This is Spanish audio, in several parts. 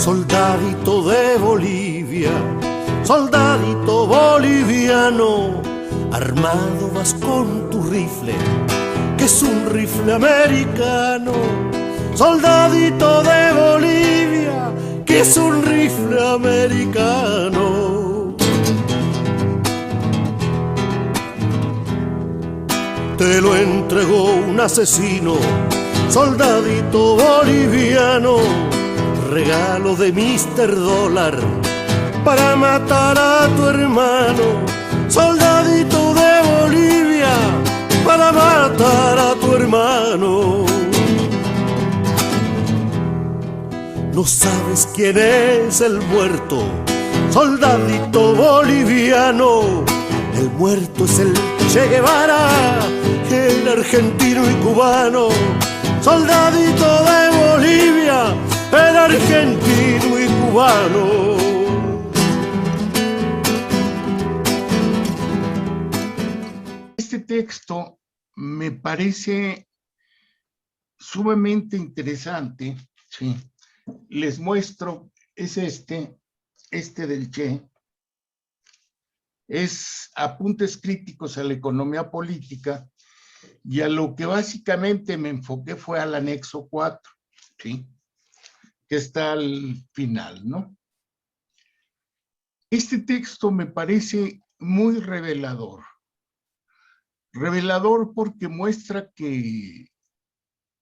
Soldadito de Bolivia, soldadito boliviano, armado vas con tu rifle, que es un rifle americano. Soldadito de Bolivia, que es un rifle americano. Te lo entregó un asesino, soldadito boliviano, regalo de Mr. Dólar para matar a tu hermano. Soldadito de Bolivia, para matar a tu hermano. No sabes quién es el muerto, soldadito boliviano. El muerto es el Che Guevara, el argentino y cubano. Soldadito de Bolivia, el argentino y cubano. Este texto me parece sumamente interesante, sí. Les muestro, es este del Che, es Apuntes críticos a la economía política, y a lo que básicamente me enfoqué fue al anexo 4, ¿sí? Que está al final, ¿no? Este texto me parece muy revelador. Revelador porque muestra que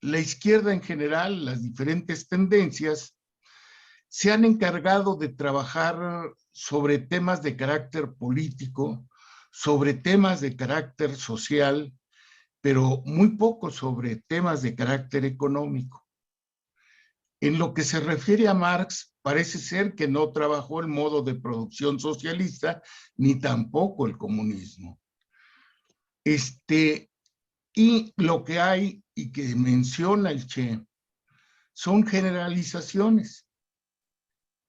la izquierda en general, las diferentes tendencias, se han encargado de trabajar sobre temas de carácter político, sobre temas de carácter social, pero muy poco sobre temas de carácter económico. En lo que se refiere a Marx, parece ser que no trabajó el modo de producción socialista, ni tampoco el comunismo. Y lo que hay, y que menciona el Che, son generalizaciones,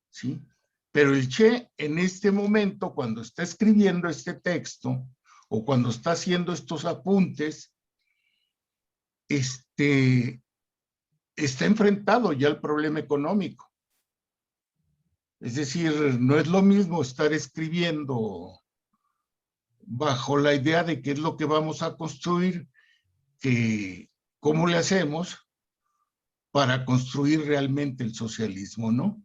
¿sí? Pero el Che, en este momento, cuando está escribiendo este texto, o cuando está haciendo estos apuntes, está enfrentado ya al problema económico. Es decir, no es lo mismo estar escribiendo bajo la idea de qué es lo que vamos a construir, que cómo le hacemos para construir realmente el socialismo, ¿no?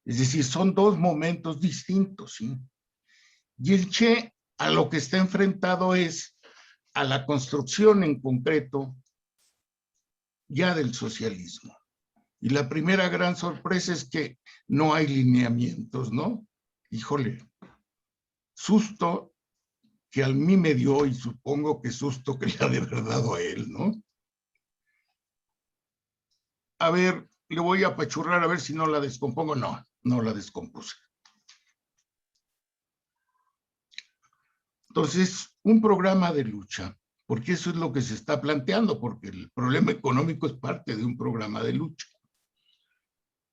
Es decir, son dos momentos distintos, ¿sí? Y el Che a lo que está enfrentado es a la construcción en concreto ya del socialismo. Y la primera gran sorpresa es que no hay lineamientos, ¿no? Híjole, susto que a mí me dio, y supongo que susto que le ha de haber dado a él, ¿no? A ver, le voy a apachurrar a ver si no la descompongo. No, no la descompuse. Entonces, un programa de lucha, porque eso es lo que se está planteando, porque el problema económico es parte de un programa de lucha.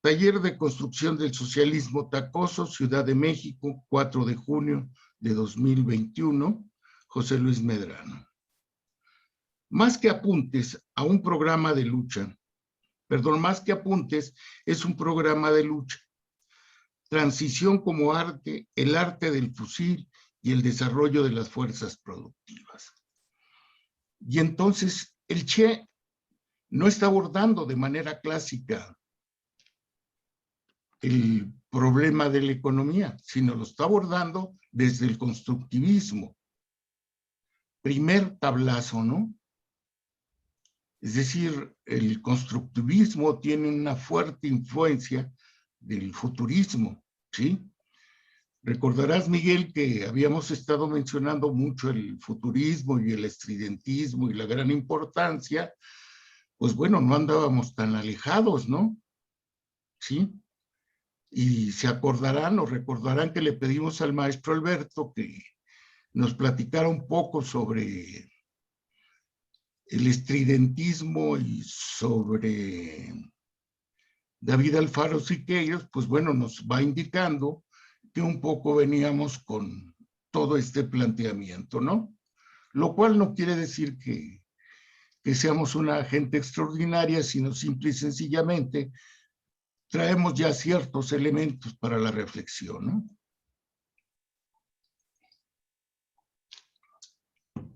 Taller de Construcción del Socialismo Tacoso, Ciudad de México, 4 de junio de 2021, José Luis Medrano. Más que apuntes a un programa de lucha, más que apuntes, es un programa de lucha. Transición como arte, el arte del fusil y el desarrollo de las fuerzas productivas. Y entonces el Che no está abordando de manera clásica el problema de la economía, sino lo está abordando desde el constructivismo. Primer tablazo, ¿no? Es decir, el constructivismo tiene una fuerte influencia del futurismo, ¿sí? Recordarás, Miguel, que habíamos estado mencionando mucho el futurismo y el estridentismo y la gran importancia. Pues bueno, no andábamos tan alejados, ¿no? ¿Sí? Y se acordarán o recordarán que le pedimos al maestro Alberto que nos platicara un poco sobre el estridentismo y sobre David Alfaro Siqueiros. Pues bueno, nos va indicando que un poco veníamos con todo este planteamiento, ¿no? Lo cual no quiere decir que seamos una gente extraordinaria, sino simple y sencillamente traemos ya ciertos elementos para la reflexión, ¿no?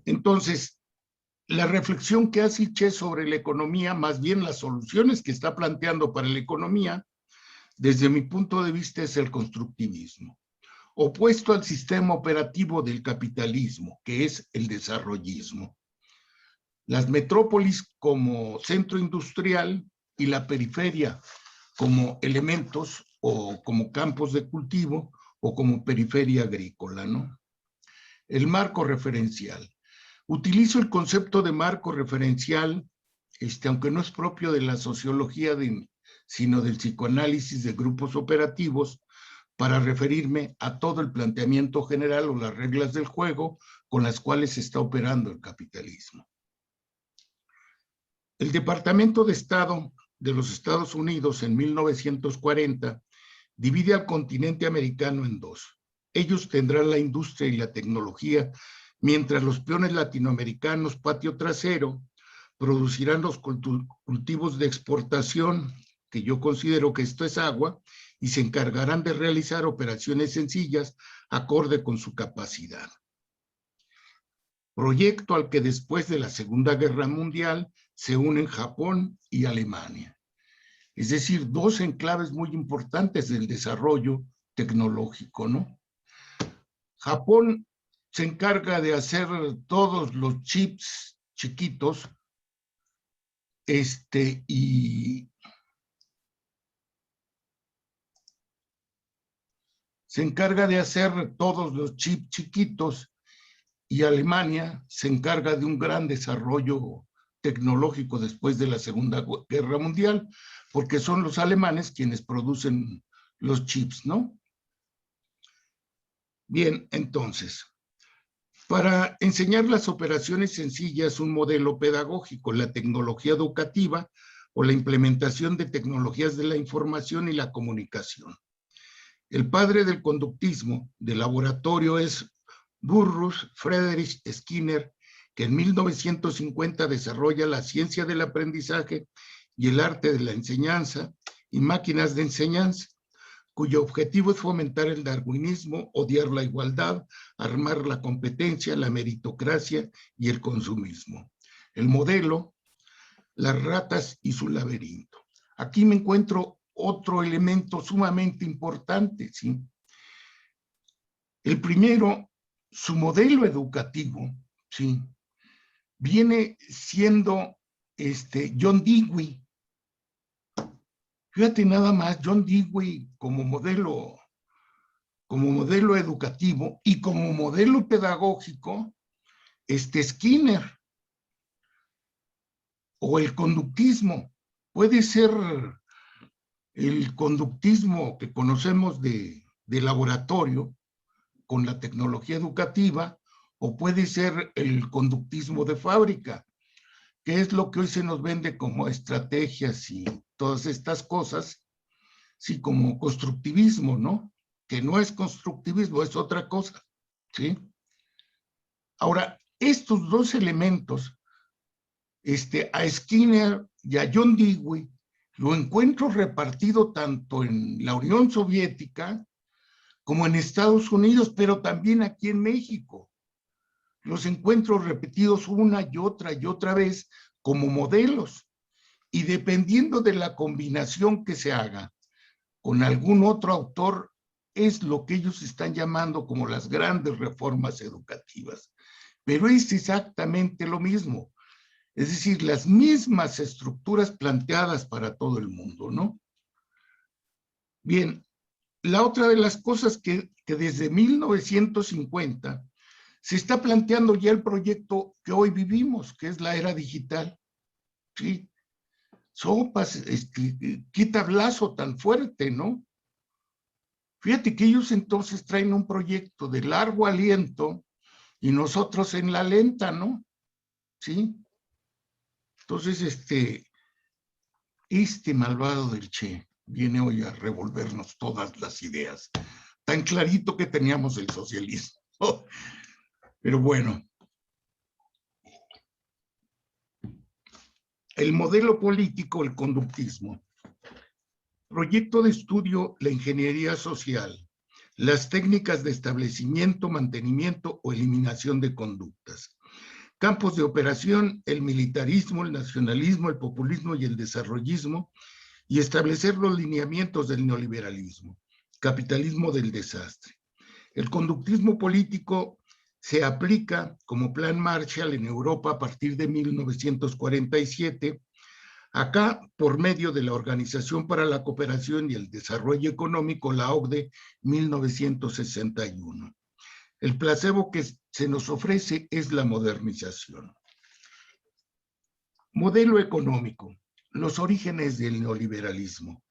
Entonces, la reflexión que hace Che sobre la economía, más bien las soluciones que está planteando para la economía, desde mi punto de vista es el constructivismo, opuesto al sistema operativo del capitalismo, que es el desarrollismo. Las metrópolis como centro industrial y la periferia como elementos o como campos de cultivo o como periferia agrícola, ¿no? El marco referencial. Utilizo el concepto de marco referencial, aunque no es propio de la sociología, sino del psicoanálisis de grupos operativos, para referirme a todo el planteamiento general o las reglas del juego con las cuales se está operando el capitalismo. El Departamento de Estado de los Estados Unidos en 1940 divide al continente americano en dos. Ellos tendrán la industria y la tecnología, mientras los peones latinoamericanos, patio trasero, producirán los cultivos de exportación, que yo considero que esto es agua, y se encargarán de realizar operaciones sencillas acorde con su capacidad. Proyecto al que después de la Segunda Guerra Mundial se unen Japón y Alemania. Es decir, dos enclaves muy importantes del desarrollo tecnológico, ¿no? Japón se encarga de hacer todos los chips chiquitos, y se encarga de hacer todos los chips chiquitos, y Alemania se encarga de un gran desarrollo tecnológico después de la Segunda Guerra Mundial, porque son los alemanes quienes producen los chips, ¿no? Bien, entonces, para enseñar las operaciones sencillas, un modelo pedagógico, la tecnología educativa o la implementación de tecnologías de la información y la comunicación. El padre del conductismo de laboratorio es Burrus Friedrich Skinner, que en 1950 desarrolla la ciencia del aprendizaje y el arte de la enseñanza y máquinas de enseñanza, cuyo objetivo es fomentar el darwinismo, odiar la igualdad, armar la competencia, la meritocracia y el consumismo. El modelo, las ratas y su laberinto. Aquí me encuentro otro elemento sumamente importante, ¿sí? El primero, su modelo educativo, ¿sí? Viene siendo John Dewey. Fíjate nada más, John Dewey como modelo educativo y como modelo pedagógico, Skinner, o el conductismo. Puede ser el conductismo que conocemos de laboratorio con la tecnología educativa, o puede ser el conductismo de fábrica, que es lo que hoy se nos vende como estrategias y todas estas cosas, sí, como constructivismo, ¿no? Que no es constructivismo, es otra cosa, ¿sí? Ahora, estos dos elementos, a Skinner y a John Dewey, lo encuentro repartido tanto en la Unión Soviética como en Estados Unidos, pero también aquí en México. Los encuentro repetidos una y otra vez como modelos, y dependiendo de la combinación que se haga con algún otro autor, es lo que ellos están llamando como las grandes reformas educativas. Pero es exactamente lo mismo. Es decir, las mismas estructuras planteadas para todo el mundo, ¿no? Bien, la otra de las cosas que desde 1950 se está planteando ya el proyecto que hoy vivimos, que es la era digital, ¿sí? Sopas, qué tablazo tan fuerte, ¿no? Fíjate que ellos entonces traen un proyecto de largo aliento y nosotros en la lenta, ¿no? ¿Sí? Entonces, este malvado del Che viene hoy a revolvernos todas las ideas. Tan clarito que teníamos el socialismo. Pero bueno. El modelo político, el conductismo, Proyecto de estudio: la ingeniería social, las técnicas de establecimiento, mantenimiento o eliminación de conductas. Campos de operación: el militarismo, el nacionalismo, el populismo y el desarrollismo, y establecer los lineamientos del neoliberalismo. Capitalismo del desastre. El conductismo político se aplica como plan Marshall en Europa a partir de 1947, acá por medio de la Organización para la Cooperación y el Desarrollo Económico, la OCDE, 1961. El placebo que se nos ofrece es la modernización. Modelo económico: los orígenes del neoliberalismo.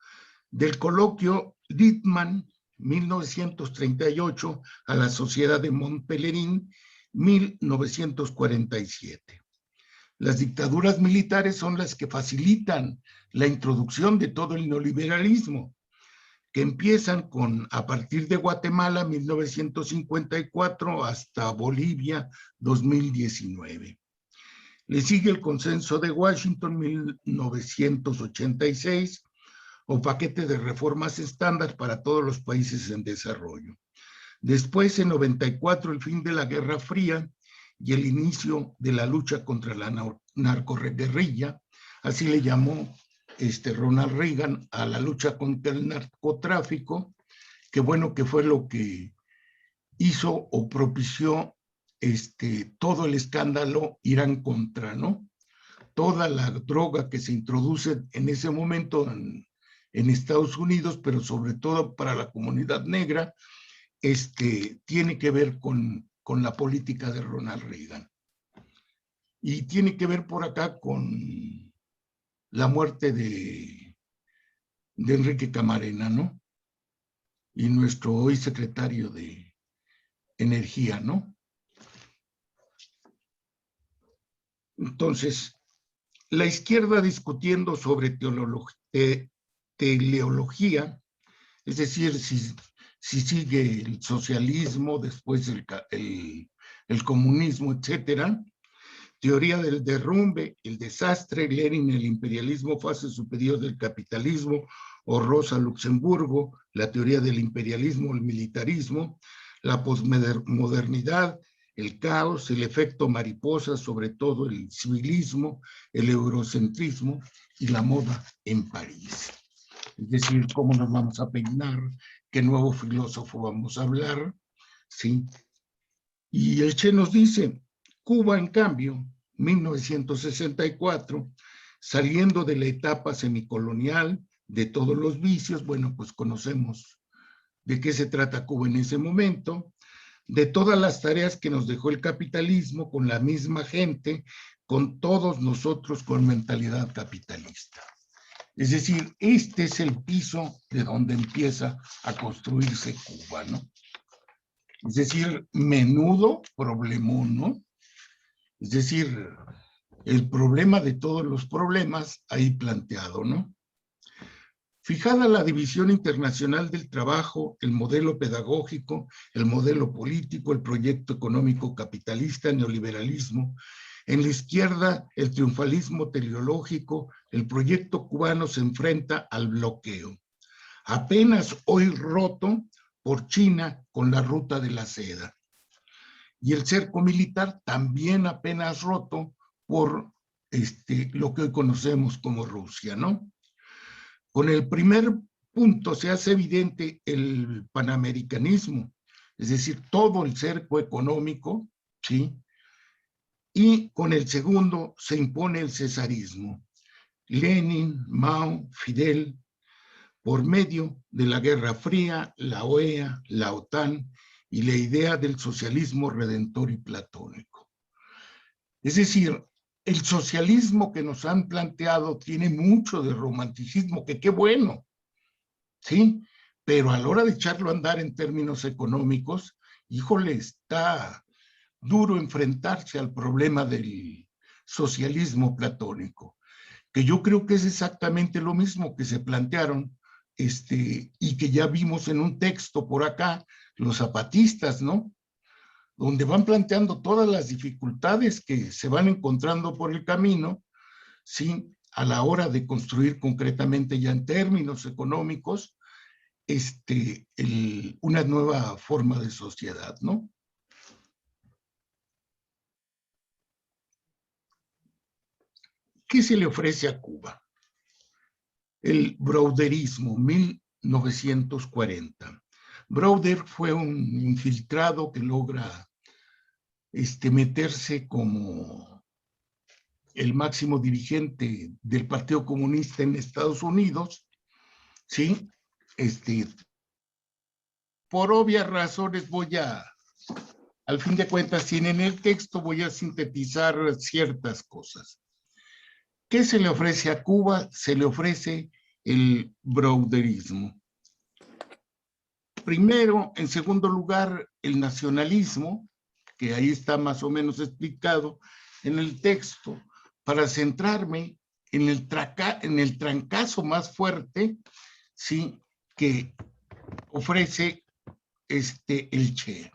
Del coloquio Littmann, 1938, a la Sociedad de Mont-Pelerin, 1947. Las dictaduras militares son las que facilitan la introducción de todo el neoliberalismo, que empiezan a partir de Guatemala, 1954, hasta Bolivia, 2019. Le sigue el Consenso de Washington, 1986, o paquete de reformas estándar para todos los países en desarrollo. Después, en 94, el fin de la Guerra Fría y el inicio de la lucha contra la narcoguerrilla, así le llamó Ronald Reagan a la lucha contra el narcotráfico, que bueno, que fue lo que hizo o propició todo el escándalo Irán-Contra, ¿no? Toda la droga que se introduce en ese momento en Estados Unidos, pero sobre todo para la comunidad negra, tiene que ver con la política de Ronald Reagan. Y tiene que ver por acá con la muerte de Enrique Camarena, ¿no? Y nuestro hoy secretario de Energía, ¿no? Entonces, la izquierda discutiendo sobre teleología, es decir, si sigue el socialismo, después el comunismo, etcétera. Teoría del derrumbe, el desastre, Lenin, el imperialismo, fase superior del capitalismo, o Rosa Luxemburgo, la teoría del imperialismo, el militarismo, la posmodernidad, el caos, el efecto mariposa, sobre todo el civilismo, el eurocentrismo y la moda en París. Es decir, cómo nos vamos a peinar, qué nuevo filósofo vamos a hablar, ¿sí? Y el Che nos dice: Cuba, en cambio, 1964, saliendo de la etapa semicolonial, de todos los vicios, bueno, pues conocemos de qué se trata Cuba en ese momento, de todas las tareas que nos dejó el capitalismo, con la misma gente, con todos nosotros con mentalidad capitalista. Es decir, este es el piso de donde empieza a construirse Cuba, ¿no? Es decir, menudo problemón, ¿no? Es decir, el problema de todos los problemas ahí planteado, ¿no? Fijada la división internacional del trabajo, el modelo pedagógico, el modelo político, el proyecto económico capitalista, neoliberalismo, en la izquierda el triunfalismo teleológico, el proyecto cubano se enfrenta al bloqueo, apenas hoy roto por China con la ruta de la seda. Y el cerco militar también apenas roto por lo que hoy conocemos como Rusia, ¿no? Con el primer punto se hace evidente el panamericanismo, es decir, todo el cerco económico, ¿sí? Y con el segundo se impone el cesarismo. Lenin, Mao, Fidel, por medio de la Guerra Fría, la OEA, la OTAN y la idea del socialismo redentor y platónico. Es decir, el socialismo que nos han planteado tiene mucho de romanticismo, que qué bueno, ¿sí? Pero a la hora de echarlo a andar en términos económicos, híjole, está duro enfrentarse al problema del socialismo platónico, que yo creo que es exactamente lo mismo que se plantearon y que ya vimos en un texto por acá, los zapatistas, ¿no? Donde van planteando todas las dificultades que se van encontrando por el camino, ¿sí? a la hora de construir concretamente ya en términos económicos una nueva forma de sociedad, ¿no? ¿Qué se le ofrece a Cuba? El browderismo, 1940. Browder fue un infiltrado que logra meterse como el máximo dirigente del Partido Comunista en Estados Unidos, ¿sí? Por obvias razones al fin de cuentas, en el texto voy a sintetizar ciertas cosas. ¿Qué se le ofrece a Cuba? Se le ofrece el browderismo. Primero, en segundo lugar, el nacionalismo, que ahí está más o menos explicado en el texto, para centrarme en el trancazo más fuerte, ¿sí?, que ofrece el Che.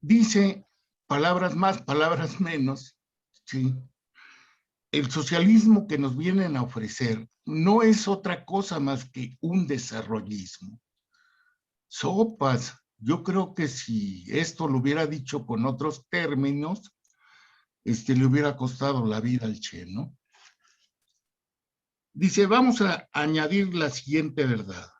Dice, palabras más, palabras menos, ¿sí?, el socialismo que nos vienen a ofrecer no es otra cosa más que un desarrollismo. Sopas, yo creo que si esto lo hubiera dicho con otros términos, le hubiera costado la vida al Che, ¿no? Dice, vamos a añadir la siguiente verdad.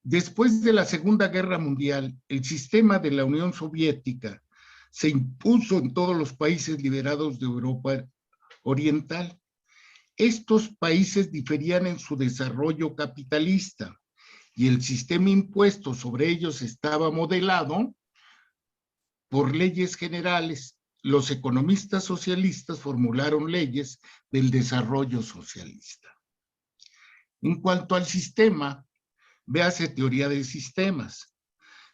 Después de la Segunda Guerra Mundial, el sistema de la Unión Soviética se impuso en todos los países liberados de Europa Oriental. Estos países diferían en su desarrollo capitalista y el sistema impuesto sobre ellos estaba modelado por leyes generales. Los economistas socialistas formularon leyes del desarrollo socialista. En cuanto al sistema, véase teoría de sistemas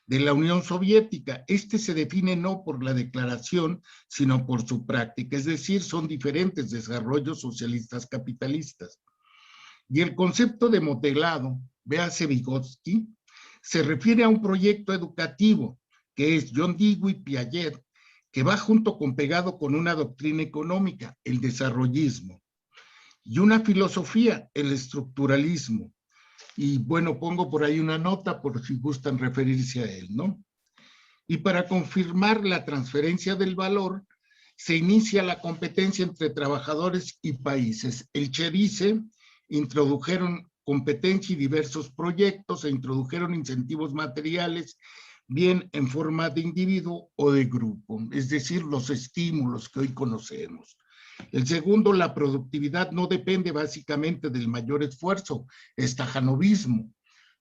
de la Unión Soviética. Se define no por la declaración, sino por su práctica, es decir, son diferentes desarrollos socialistas capitalistas. Y el concepto de modelado, véase Vygotsky, se refiere a un proyecto educativo, que es John Dewey Piaget, que va junto con pegado con una doctrina económica, el desarrollismo, y una filosofía, el estructuralismo. Y bueno, pongo por ahí una nota por si gustan referirse a él, ¿no? Y para confirmar la transferencia del valor, se inicia la competencia entre trabajadores y países. El Che dice, introdujeron competencia y diversos proyectos, se introdujeron incentivos materiales, bien en forma de individuo o de grupo, es decir, los estímulos que hoy conocemos. El segundo, la productividad no depende básicamente del mayor esfuerzo, estajanovismo,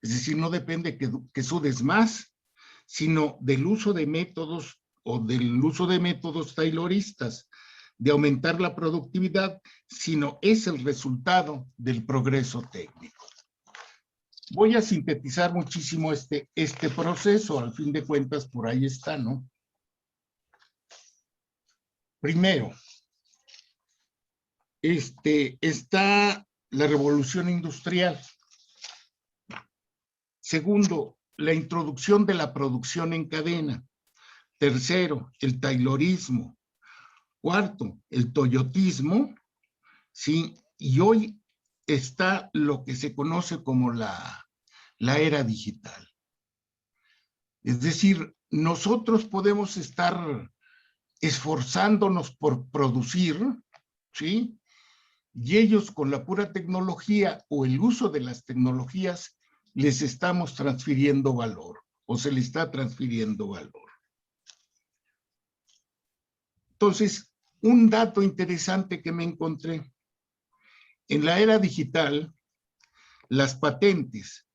es decir, no depende que sudes más, sino del uso de métodos tayloristas, de aumentar la productividad, sino es el resultado del progreso técnico. Voy a sintetizar muchísimo este proceso, al fin de cuentas por ahí está, ¿no? Primero, está la revolución industrial. Segundo, la introducción de la producción en cadena. Tercero, el taylorismo. Cuarto, el toyotismo, ¿sí? Y hoy está lo que se conoce como la era digital. Es decir, nosotros podemos estar esforzándonos por producir, ¿sí?, y ellos con la pura tecnología o el uso de las tecnologías les estamos transfiriendo valor o se les está transfiriendo valor. Entonces, un dato interesante que me encontré, en la era digital, las patentes,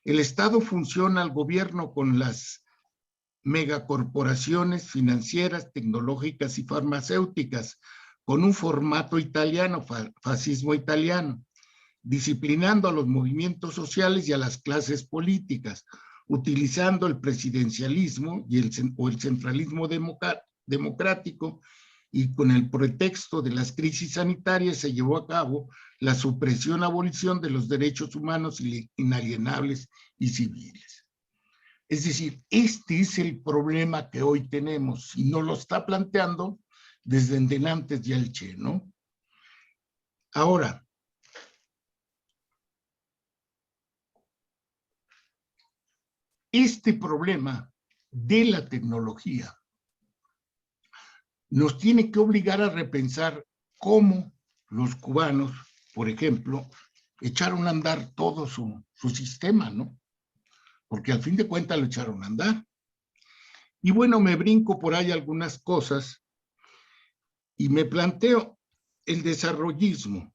el Estado funciona al gobierno con las megacorporaciones financieras, tecnológicas y farmacéuticas, con un formato italiano, fascismo italiano, disciplinando a los movimientos sociales y a las clases políticas, utilizando el presidencialismo o el centralismo democrático, y con el pretexto de las crisis sanitarias se llevó a cabo la supresión, abolición de los derechos humanos inalienables y civiles. Es decir, este es el problema que hoy tenemos y nos lo está planteando desde antes ya el Che, ¿no? Ahora, este problema de la tecnología nos tiene que obligar a repensar cómo los cubanos, por ejemplo, echaron a andar todo su sistema, ¿no? Porque al fin de cuentas lo echaron a andar. Y bueno, me brinco por ahí algunas cosas y me planteo el desarrollismo.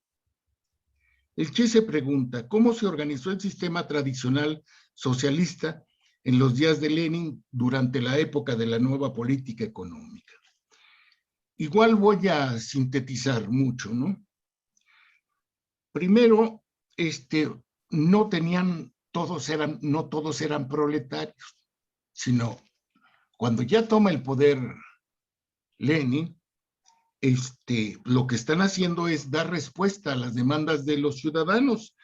El Che se pregunta, ¿cómo se organizó el sistema tradicional socialista en los días de Lenin durante la época de la nueva política económica? Igual voy a sintetizar mucho, ¿no? Primero, no todos eran proletarios, sino cuando ya toma el poder Lenin, lo que están haciendo es dar respuesta a las demandas de los ciudadanos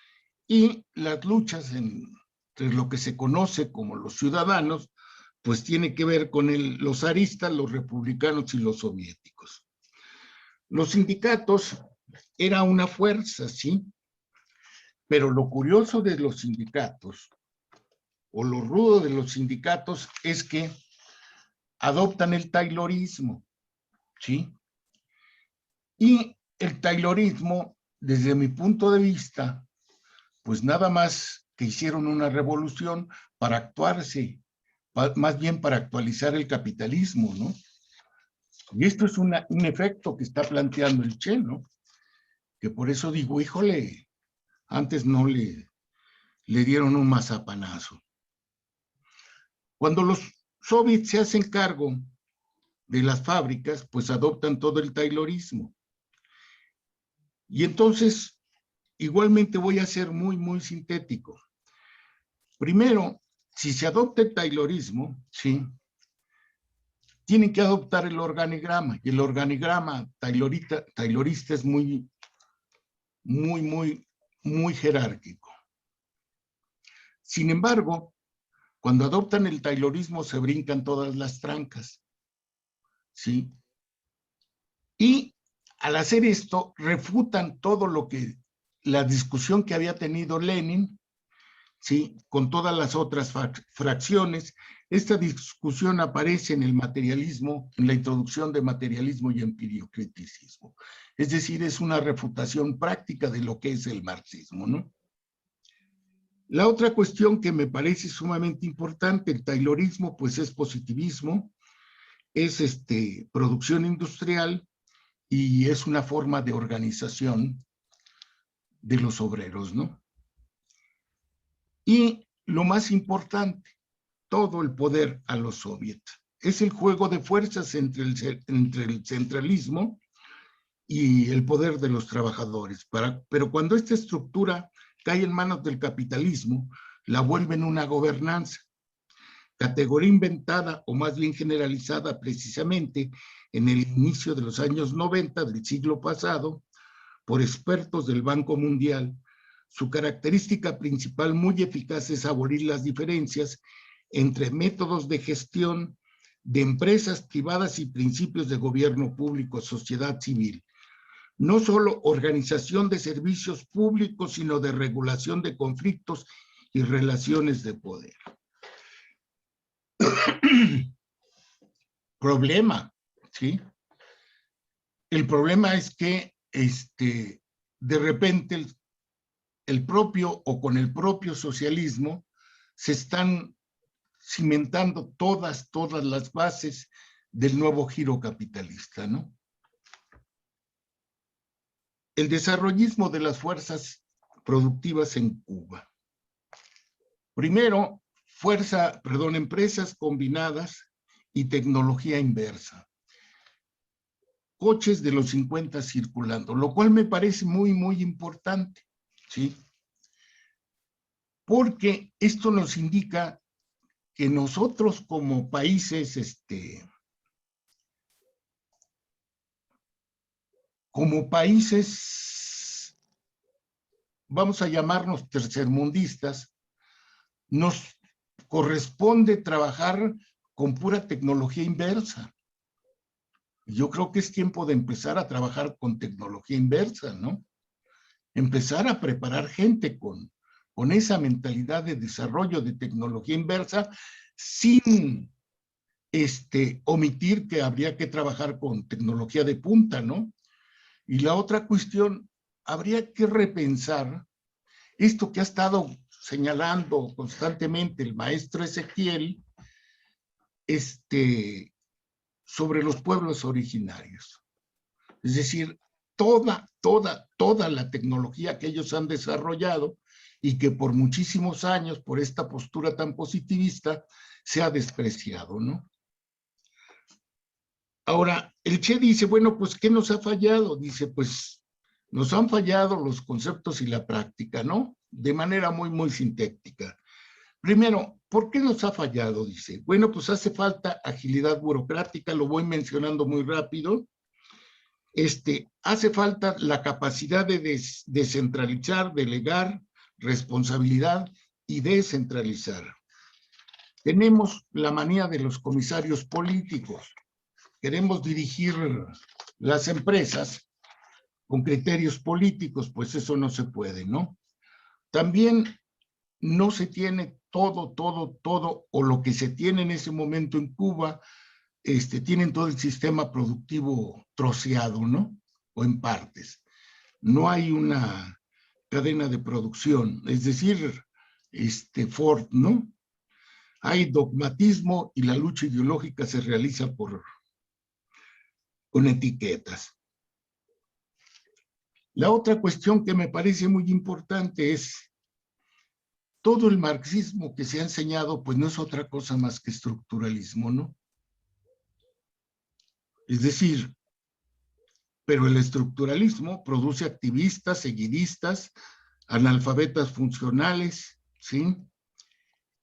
y las luchas entre lo que se conoce como los ciudadanos, pues tiene que ver con los zaristas, los republicanos y los soviéticos. Los sindicatos era una fuerza, ¿sí? Pero lo curioso de los sindicatos, o lo rudo de los sindicatos, es que adoptan el taylorismo, ¿sí? Y el taylorismo, desde mi punto de vista, pues nada más que hicieron una revolución para más bien para actualizar el capitalismo, ¿no? Y esto es un efecto que está planteando el Che, ¿no? Que por eso digo, híjole, antes no le dieron un mazapanazo. Cuando los soviets se hacen cargo de las fábricas, pues adoptan todo el taylorismo. Y entonces, igualmente voy a ser muy, muy sintético. Primero, si se adopta el taylorismo, ¿sí?, tienen que adoptar el organigrama, y el organigrama taylorista es muy, muy, muy, muy jerárquico. Sin embargo, cuando adoptan el taylorismo se brincan todas las trancas, ¿sí? Y al hacer esto, refutan todo la discusión que había tenido Lenin, ¿sí?, con todas las otras fracciones. Esta discusión aparece en el materialismo, en la introducción de materialismo y empiriocriticismo. Es decir, es una refutación práctica de lo que es el marxismo, ¿no? La otra cuestión que me parece sumamente importante, el taylorismo, pues es positivismo, es producción industrial y es una forma de organización de los obreros, ¿no? Y lo más importante, todo el poder a los soviets. Es el juego de fuerzas entre el centralismo y el poder de los trabajadores. Pero cuando esta estructura cae en manos del capitalismo, la vuelven una gobernanza, categoría inventada o más bien generalizada precisamente en el inicio de los años 90 del siglo pasado por expertos del Banco Mundial. Su característica principal muy eficaz es abolir las diferencias entre métodos de gestión de empresas privadas y principios de gobierno público, sociedad civil. No solo organización de servicios públicos, sino de regulación de conflictos y relaciones de poder. Problema, ¿sí? El problema es que de repente con el propio socialismo se están cimentando todas las bases del nuevo giro capitalista, ¿no? El desarrollismo de las fuerzas productivas en Cuba. Primero, empresas combinadas y tecnología inversa. Coches de los 50 circulando, lo cual me parece muy, muy importante, ¿sí? Porque esto nos indica que nosotros como países, vamos a llamarnos tercermundistas, nos corresponde trabajar con pura tecnología inversa. Yo creo que es tiempo de empezar a trabajar con tecnología inversa, ¿no? Empezar a preparar gente con esa mentalidad de desarrollo de tecnología inversa sin omitir que habría que trabajar con tecnología de punta, ¿no? Y la otra cuestión, habría que repensar esto que ha estado señalando constantemente el maestro Ezequiel, sobre los pueblos originarios. Es decir, toda la tecnología que ellos han desarrollado y que por muchísimos años, por esta postura tan positivista, se ha despreciado, ¿no? Ahora, el Che dice, bueno, pues, ¿qué nos ha fallado? Dice, pues, nos han fallado los conceptos y la práctica, ¿no? De manera muy, muy sintética. Primero, ¿por qué nos ha fallado? Dice, bueno, pues hace falta agilidad burocrática, lo voy mencionando muy rápido. Hace falta la capacidad de descentralizar, delegar, responsabilidad y descentralizar. Tenemos la manía de los comisarios políticos. Queremos dirigir las empresas con criterios políticos, pues eso no se puede, ¿no? También no se tiene todo, o lo que se tiene en ese momento en Cuba, tienen todo el sistema productivo troceado, ¿no? O en partes. No hay una cadena de producción, es decir, Ford, ¿no? Hay dogmatismo y la lucha ideológica se realiza con etiquetas. La otra cuestión que me parece muy importante es todo el marxismo que se ha enseñado, pues no es otra cosa más que estructuralismo, ¿no? Es decir, pero el estructuralismo produce activistas, seguidistas, analfabetas funcionales, ¿sí?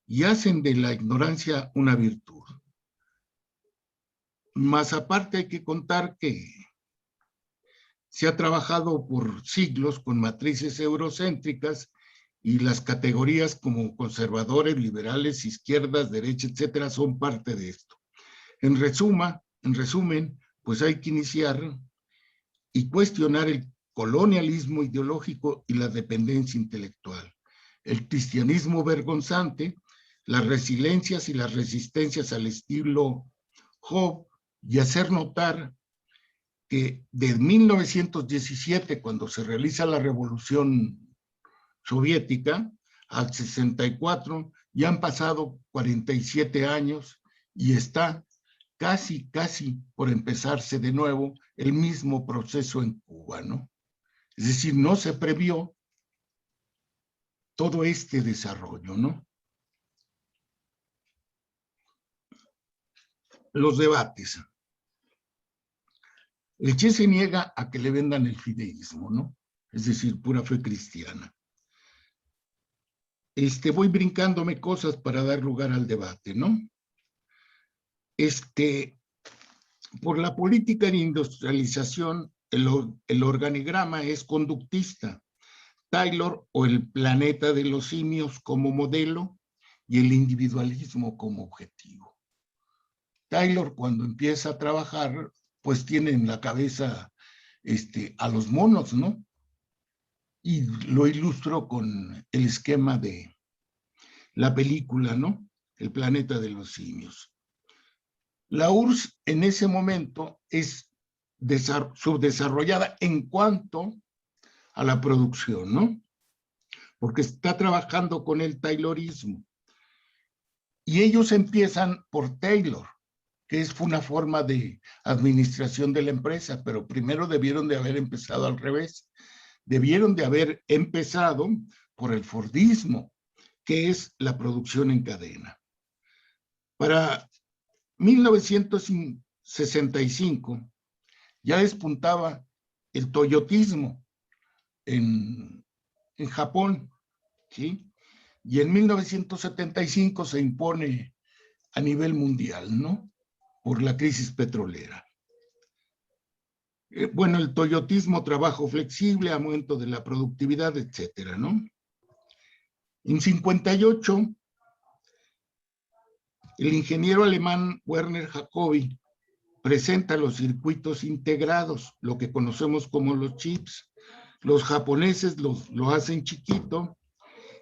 Y hacen de la ignorancia una virtud. Más aparte hay que contar que se ha trabajado por siglos con matrices eurocéntricas y las categorías como conservadores, liberales, izquierdas, derecha, etcétera, son parte de esto. En resumen, pues hay que iniciar y cuestionar el colonialismo ideológico y la dependencia intelectual, el cristianismo vergonzante, las resiliencias y las resistencias al estilo Job, y hacer notar que de 1917, cuando se realiza la revolución soviética, al 64, ya han pasado 47 años y está casi por empezarse de nuevo el mismo proceso en Cuba, ¿no? Es decir, no se previó todo este desarrollo, ¿no? Los debates. El Che se niega a que le vendan el fideísmo, ¿no? Es decir, pura fe cristiana. Voy brincándome cosas para dar lugar al debate, ¿no? Por la política de industrialización, el organigrama es conductista. Taylor o el planeta de los simios como modelo y el individualismo como objetivo. Taylor, cuando empieza a trabajar, pues tiene en la cabeza a los monos, ¿no? Y lo ilustro con el esquema de la película, ¿no? El planeta de los simios. La URSS en ese momento es subdesarrollada en cuanto a la producción, ¿no? Porque está trabajando con el taylorismo. Y ellos empiezan por Taylor, que es una forma de administración de la empresa, pero primero debieron de haber empezado al revés. Debieron de haber empezado por el Fordismo, que es la producción en cadena. Para 1965 ya despuntaba el toyotismo en Japón, ¿sí? Y en 1975 se impone a nivel mundial, ¿no? Por la crisis petrolera. Bueno, el toyotismo, trabajo flexible, aumento de la productividad, etcétera, ¿no? En 58, el ingeniero alemán Werner Jacobi presenta los circuitos integrados, lo que conocemos como los chips. Los japoneses lo hacen chiquito,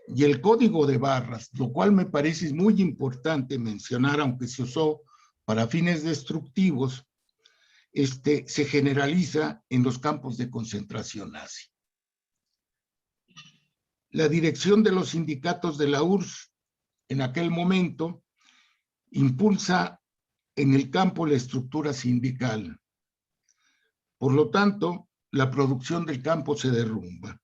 y el código de barras, lo cual me parece muy importante mencionar, aunque se usó para fines destructivos, se generaliza en los campos de concentración nazi. La dirección de los sindicatos de la URSS en aquel momento impulsa en el campo la estructura sindical. Por lo tanto, la producción del campo se derrumba.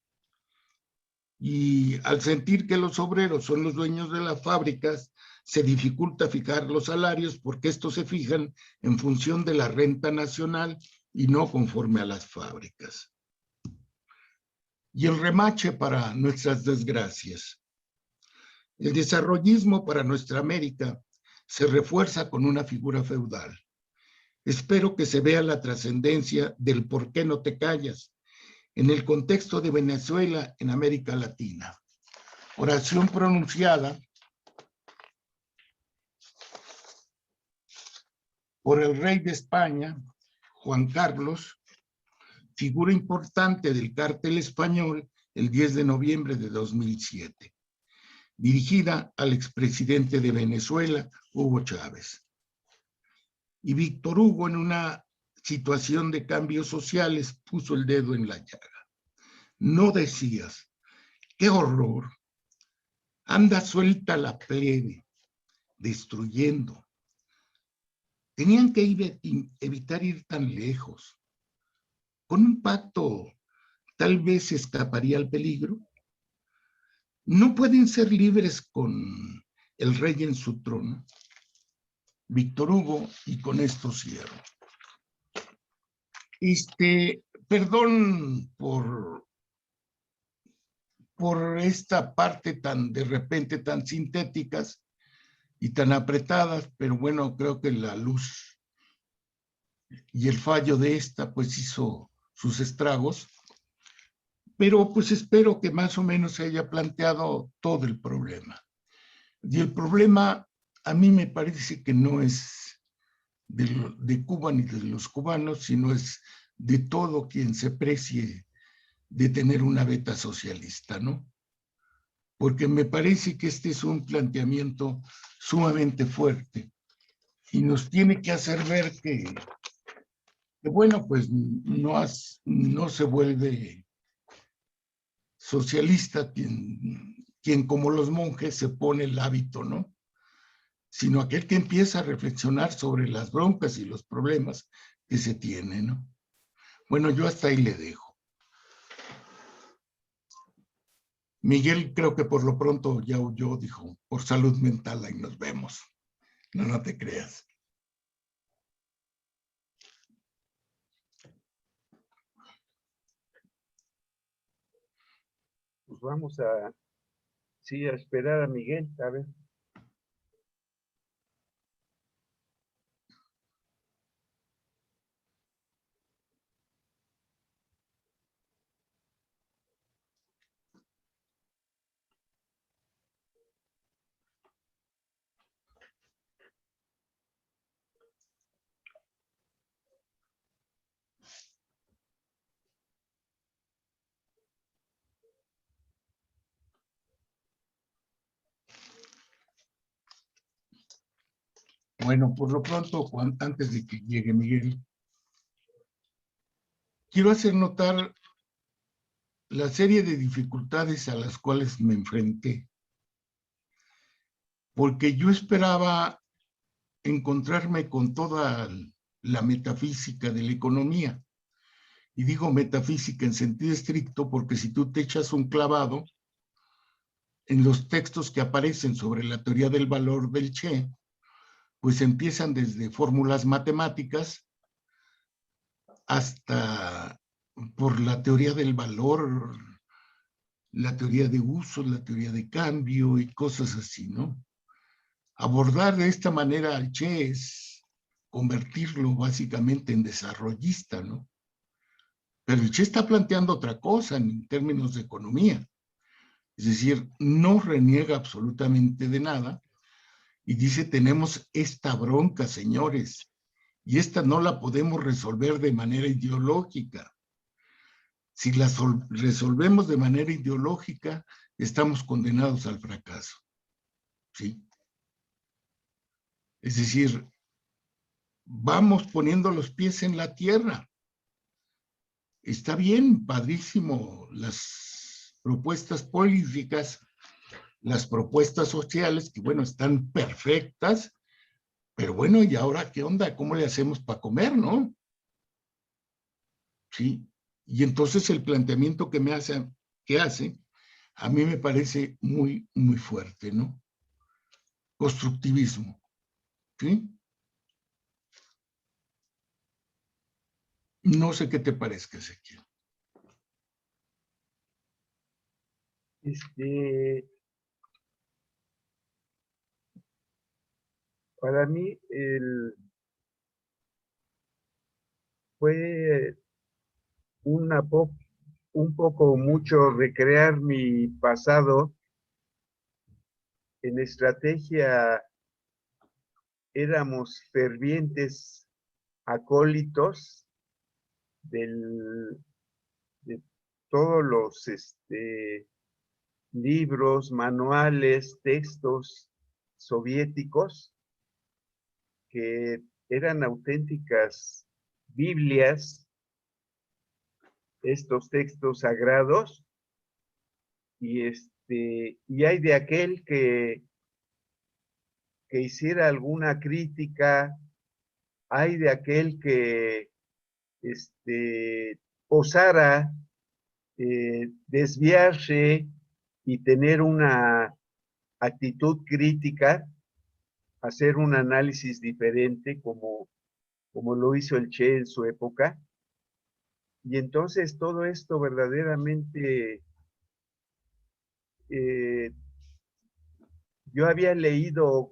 Y al sentir que los obreros son los dueños de las fábricas, se dificulta fijar los salarios porque estos se fijan en función de la renta nacional y no conforme a las fábricas. Y el remache para nuestras desgracias. El desarrollismo para nuestra América se refuerza con una figura feudal. Espero que se vea la trascendencia del por qué no te callas en el contexto de Venezuela en América Latina. Oración pronunciada por el rey de España, Juan Carlos, figura importante del cártel español, el 10 de noviembre de 2007, dirigida al expresidente de Venezuela, Hugo Chávez. Y Víctor Hugo, en una situación de cambios sociales, puso el dedo en la llaga. No decías, qué horror, anda suelta la plebe, destruyendo. Tenían que evitar ir tan lejos. Con un pacto tal vez escaparía al peligro. No pueden ser libres con el rey en su trono. Víctor Hugo, y con esto cierro. Perdón por esta parte tan de repente tan sintéticas y tan apretadas, pero bueno, creo que la luz y el fallo de esta pues hizo sus estragos, pero pues espero que más o menos se haya planteado todo el problema. Y el problema a mí me parece que no es de Cuba ni de los cubanos, sino es de todo quien se precie de tener una beta socialista, ¿no? Porque me parece que este es un planteamiento sumamente fuerte y nos tiene que hacer ver que bueno, pues no se vuelve socialista quien como los monjes se pone el hábito, ¿no? Sino aquel que empieza a reflexionar sobre las broncas y los problemas que se tienen, ¿no? Bueno, yo hasta ahí le dejo. Miguel creo que por lo pronto ya huyó, dijo, por salud mental, ahí nos vemos. No te creas. Pues vamos a esperar a Miguel, a ver. Bueno, por lo pronto, antes de que llegue Miguel, quiero hacer notar la serie de dificultades a las cuales me enfrenté. Porque yo esperaba encontrarme con toda la metafísica de la economía. Y digo metafísica en sentido estricto porque si tú te echas un clavado en los textos que aparecen sobre la teoría del valor del Che, pues empiezan desde fórmulas matemáticas hasta por la teoría del valor, la teoría de uso, la teoría de cambio y cosas así, ¿no? Abordar de esta manera al Che es convertirlo básicamente en desarrollista, ¿no? Pero el Che está planteando otra cosa en términos de economía. Es decir, no reniega absolutamente de nada y dice, tenemos esta bronca, señores, Y esta no la podemos resolver de manera ideológica. Si la resolvemos de manera ideológica, estamos condenados al fracaso. ¿Sí? Es decir, vamos poniendo los pies en la tierra. Está bien, padrísimo, las propuestas políticas, las propuestas sociales, que bueno, están perfectas, pero bueno, ¿y ahora qué onda? ¿Cómo le hacemos para comer, no? Sí, y entonces el planteamiento que hace, a mí me parece muy, muy fuerte, ¿no? Constructivismo, ¿sí? No sé qué te parezca, Ezequiel. Para mí fue un poco mucho recrear mi pasado. En estrategia éramos fervientes acólitos de todos los libros, manuales, textos soviéticos que eran auténticas Biblias, estos textos sagrados, y hay de aquel que hiciera alguna crítica, hay de aquel que osara desviarse y tener una actitud crítica, hacer un análisis diferente como lo hizo el Che en su época. Y entonces todo esto verdaderamente, yo había leído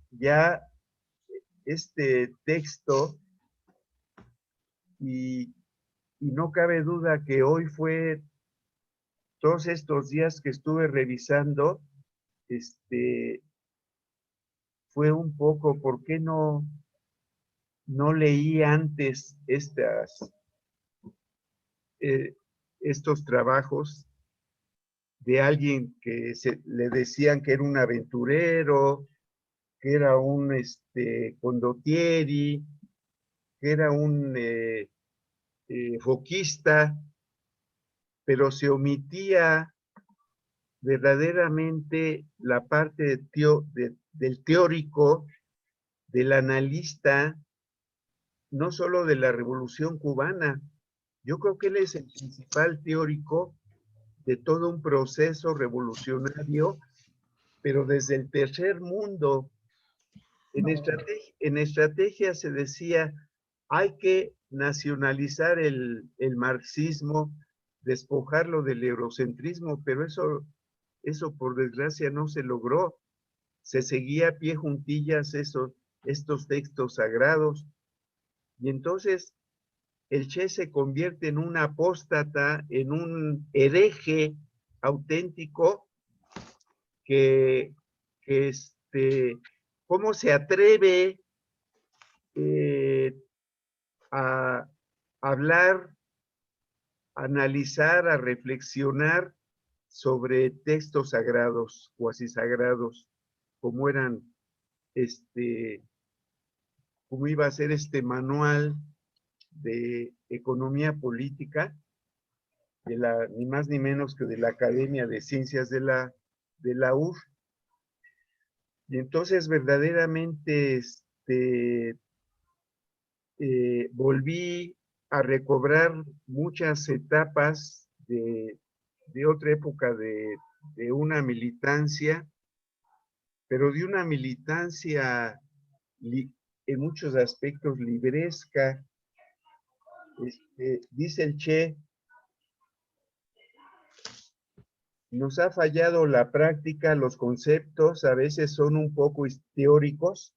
ya este texto y no cabe duda que hoy fue, todos estos días que estuve revisando, fue un poco, ¿por qué no leí antes estos trabajos de alguien que le decían que era un aventurero, que era un condottieri, que era un foquista, pero se omitía verdaderamente la parte del teórico, del analista, no solo de la Revolución Cubana. Yo creo que él es el principal teórico de todo un proceso revolucionario, pero desde el tercer mundo. En estrategia se decía, hay que nacionalizar el marxismo, despojarlo del eurocentrismo, pero eso por desgracia no se logró. Se seguía a pie juntillas estos textos sagrados. Y entonces el Che se convierte en un apóstata, en un hereje auténtico que ¿cómo se atreve a hablar, a analizar, a reflexionar sobre textos sagrados, cuasi sagrados, como eran, como iba a ser este manual de economía política, ni más ni menos que de la Academia de Ciencias de la UR. Y entonces verdaderamente volví a recobrar muchas etapas de otra época de una militancia, pero de una militancia en muchos aspectos libresca. Dice el Che, nos ha fallado la práctica, los conceptos a veces son un poco teóricos,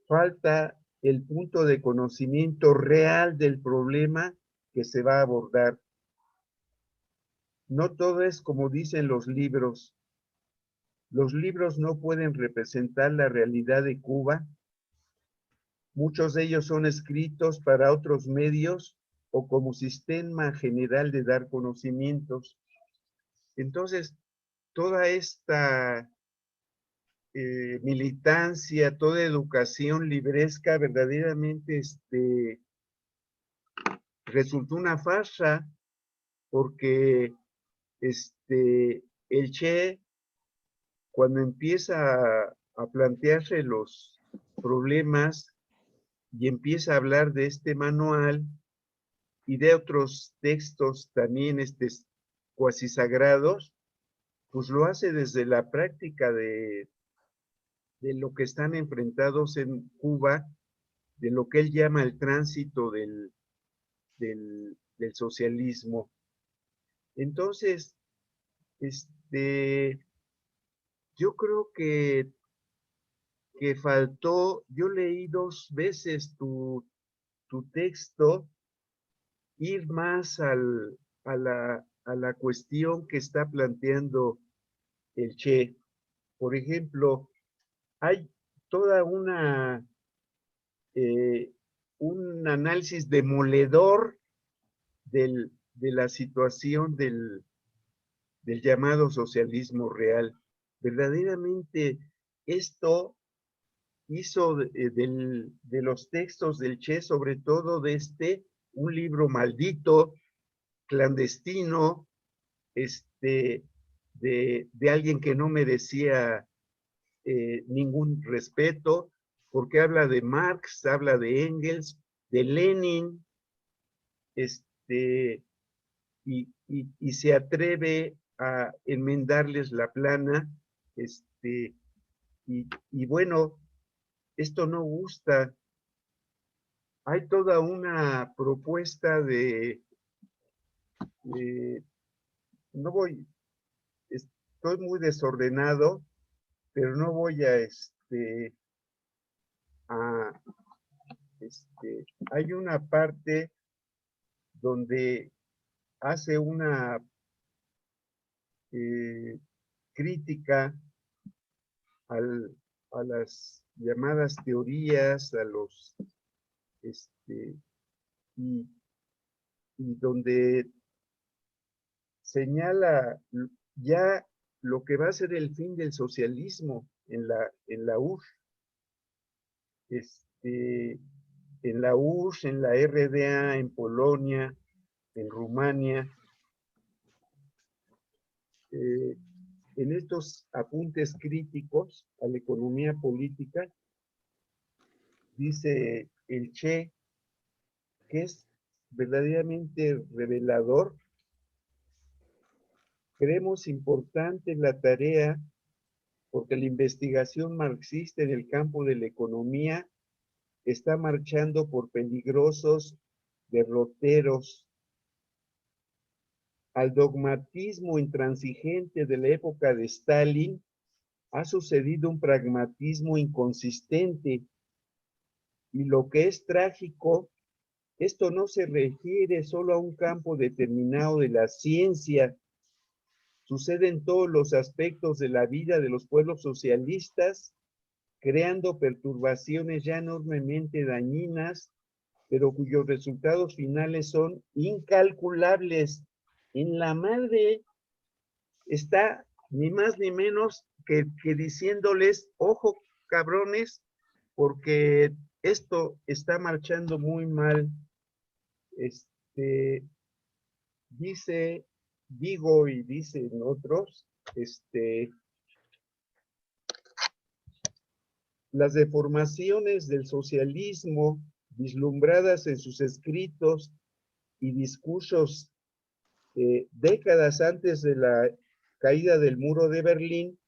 falta el punto de conocimiento real del problema que se va a abordar. No todo es como dicen los libros. Los libros no pueden representar la realidad de Cuba. Muchos de ellos son escritos para otros medios o como sistema general de dar conocimientos. Entonces, toda esta militancia, toda educación libresca verdaderamente resultó una farsa, porque el Che, cuando empieza a plantearse los problemas y empieza a hablar de este manual y de otros textos también cuasi sagrados, pues lo hace desde la práctica de lo que están enfrentados en Cuba, de lo que él llama el tránsito del socialismo. Entonces, yo creo que faltó, yo leí 2 veces tu texto, ir más a la cuestión que está planteando el Che. Por ejemplo, hay toda un análisis demoledor de la situación del llamado socialismo real. Verdaderamente, esto hizo de los textos del Che, sobre todo de un libro maldito, clandestino, de alguien que no merecía ningún respeto, porque habla de Marx, habla de Engels, de Lenin, y se atreve a enmendarles la plana, y bueno, esto no gusta. Hay toda una propuesta no voy, estoy muy desordenado, pero no voy hay una parte donde hace una crítica a las llamadas teorías, y donde señala ya lo que va a ser el fin del socialismo en la URSS, en la URSS, en la RDA, en Polonia, en Rumania. En estos apuntes críticos a la economía política, dice el Che, que es verdaderamente revelador. Creemos importante la tarea porque la investigación marxista en el campo de la economía está marchando por peligrosos derroteros. Al dogmatismo intransigente de la época de Stalin ha sucedido un pragmatismo inconsistente, y lo que es trágico, esto no se refiere solo a un campo determinado de la ciencia, sucede en todos los aspectos de la vida de los pueblos socialistas, creando perturbaciones ya enormemente dañinas, pero cuyos resultados finales son incalculables. En la madre está ni más ni menos que diciéndoles, ojo, cabrones, porque esto está marchando muy mal. Digo y dicen otros, las deformaciones del socialismo vislumbradas en sus escritos y discursos décadas antes de la caída del muro de Berlín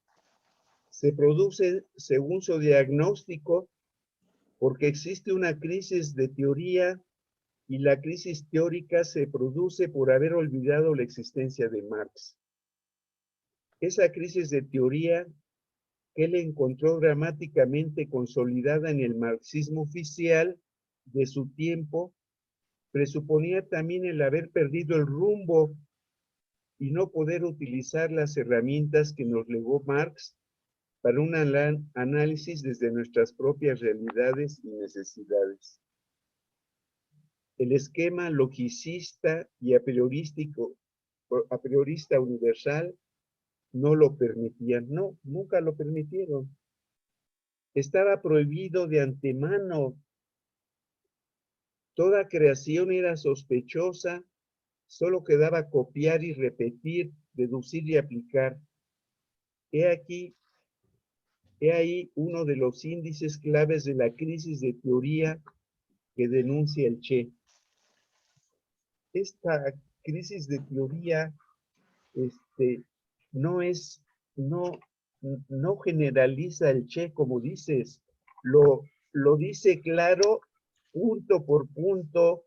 se producen, según su diagnóstico, porque existe una crisis de teoría, y la crisis teórica se produce por haber olvidado la existencia de Marx. Esa crisis de teoría que él encontró dramáticamente consolidada en el marxismo oficial de su tiempo, presuponía también el haber perdido el rumbo y no poder utilizar las herramientas que nos legó Marx para un análisis desde nuestras propias realidades y necesidades. El esquema logicista y a priorista universal no lo permitían, no, nunca lo permitieron. Estaba prohibido de antemano. Toda creación era sospechosa, solo quedaba copiar y repetir, deducir y aplicar. He ahí uno de los índices claves de la crisis de teoría que denuncia el Che. Esta crisis de teoría no generaliza el Che, como dices, lo dice claro, punto por punto,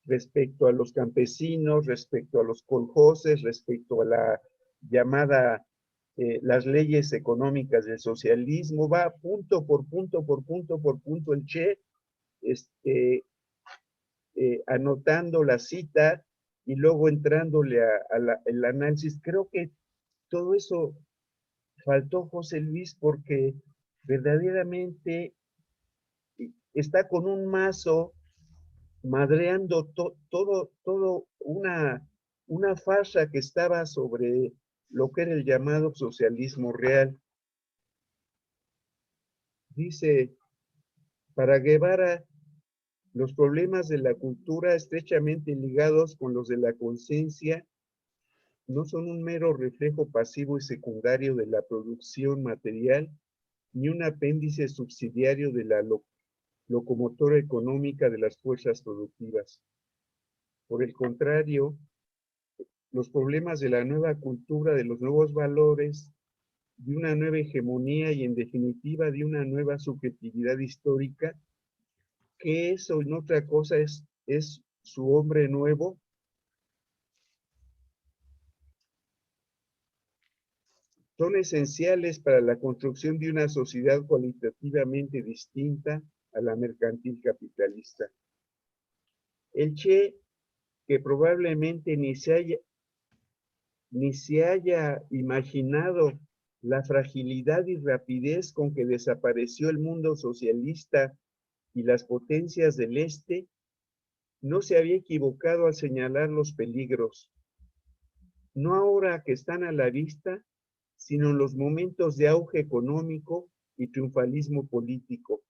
respecto a los campesinos, respecto a los coljoses, respecto a la llamada las leyes económicas del socialismo, va punto por punto, por punto, por punto el Che, anotando la cita y luego entrándole al análisis. Creo que todo eso faltó, José Luis, porque verdaderamente está con un mazo madreando todo una farsa que estaba sobre lo que era el llamado socialismo real. Dice, para Guevara, los problemas de la cultura estrechamente ligados con los de la conciencia no son un mero reflejo pasivo y secundario de la producción material, ni un apéndice subsidiario de la locomotora económica de las fuerzas productivas. Por el contrario, los problemas de la nueva cultura, de los nuevos valores, de una nueva hegemonía y en definitiva de una nueva subjetividad histórica, que eso en otra cosa es su hombre nuevo, son esenciales para la construcción de una sociedad cualitativamente distinta a la mercantil capitalista. El Che, que probablemente ni se haya imaginado la fragilidad y rapidez con que desapareció el mundo socialista y las potencias del Este, no se había equivocado al señalar los peligros, no ahora que están a la vista, sino en los momentos de auge económico y triunfalismo político.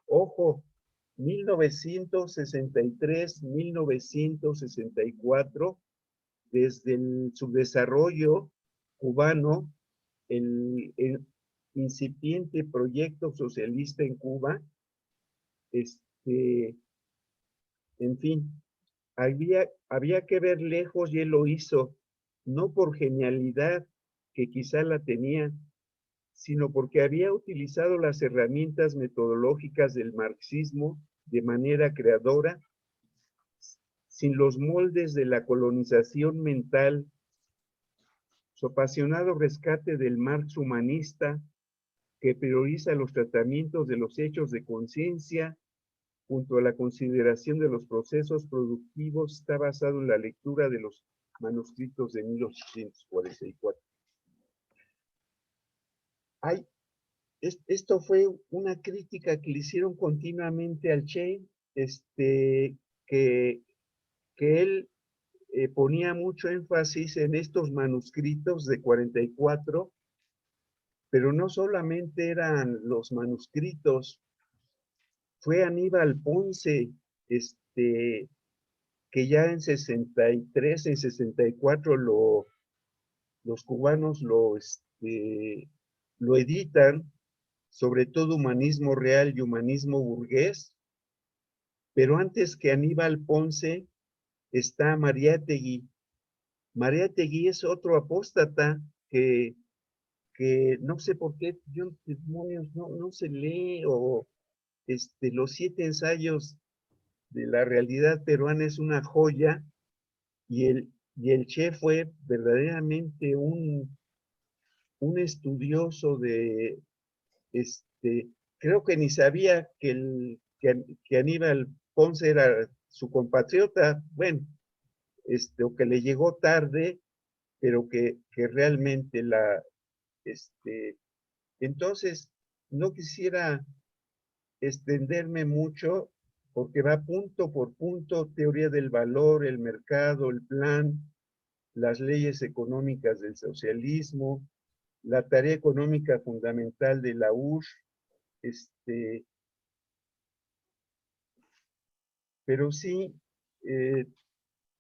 Ojo, 1963, 1964, desde el subdesarrollo cubano, el incipiente proyecto socialista en Cuba, en fin, había que ver lejos y él lo hizo, no por genialidad, que quizá la tenía, sino porque había utilizado las herramientas metodológicas del marxismo de manera creadora, sin los moldes de la colonización mental, su apasionado rescate del Marx humanista, que prioriza los tratamientos de los hechos de conciencia, junto a la consideración de los procesos productivos, está basado en la lectura de los manuscritos de 1844. Esto fue una crítica que le hicieron continuamente al Che, que él ponía mucho énfasis en estos manuscritos de 44, pero no solamente eran los manuscritos, fue Aníbal Ponce, que ya en 63, en 64 los cubanos lo editan, sobre todo Humanismo Real y Humanismo Burgués, pero antes que Aníbal Ponce está Mariátegui. Mariátegui es otro apóstata que no sé por qué, demonios, no se lee, o los 7 ensayos de la realidad peruana es una joya, y el Che fue verdaderamente un estudioso de, creo que ni sabía que Aníbal Ponce era su compatriota, bueno, o que le llegó tarde, pero que realmente Entonces, no quisiera extenderme mucho porque va punto por punto, teoría del valor, el mercado, el plan, las leyes económicas del socialismo, la tarea económica fundamental de la URSS, pero sí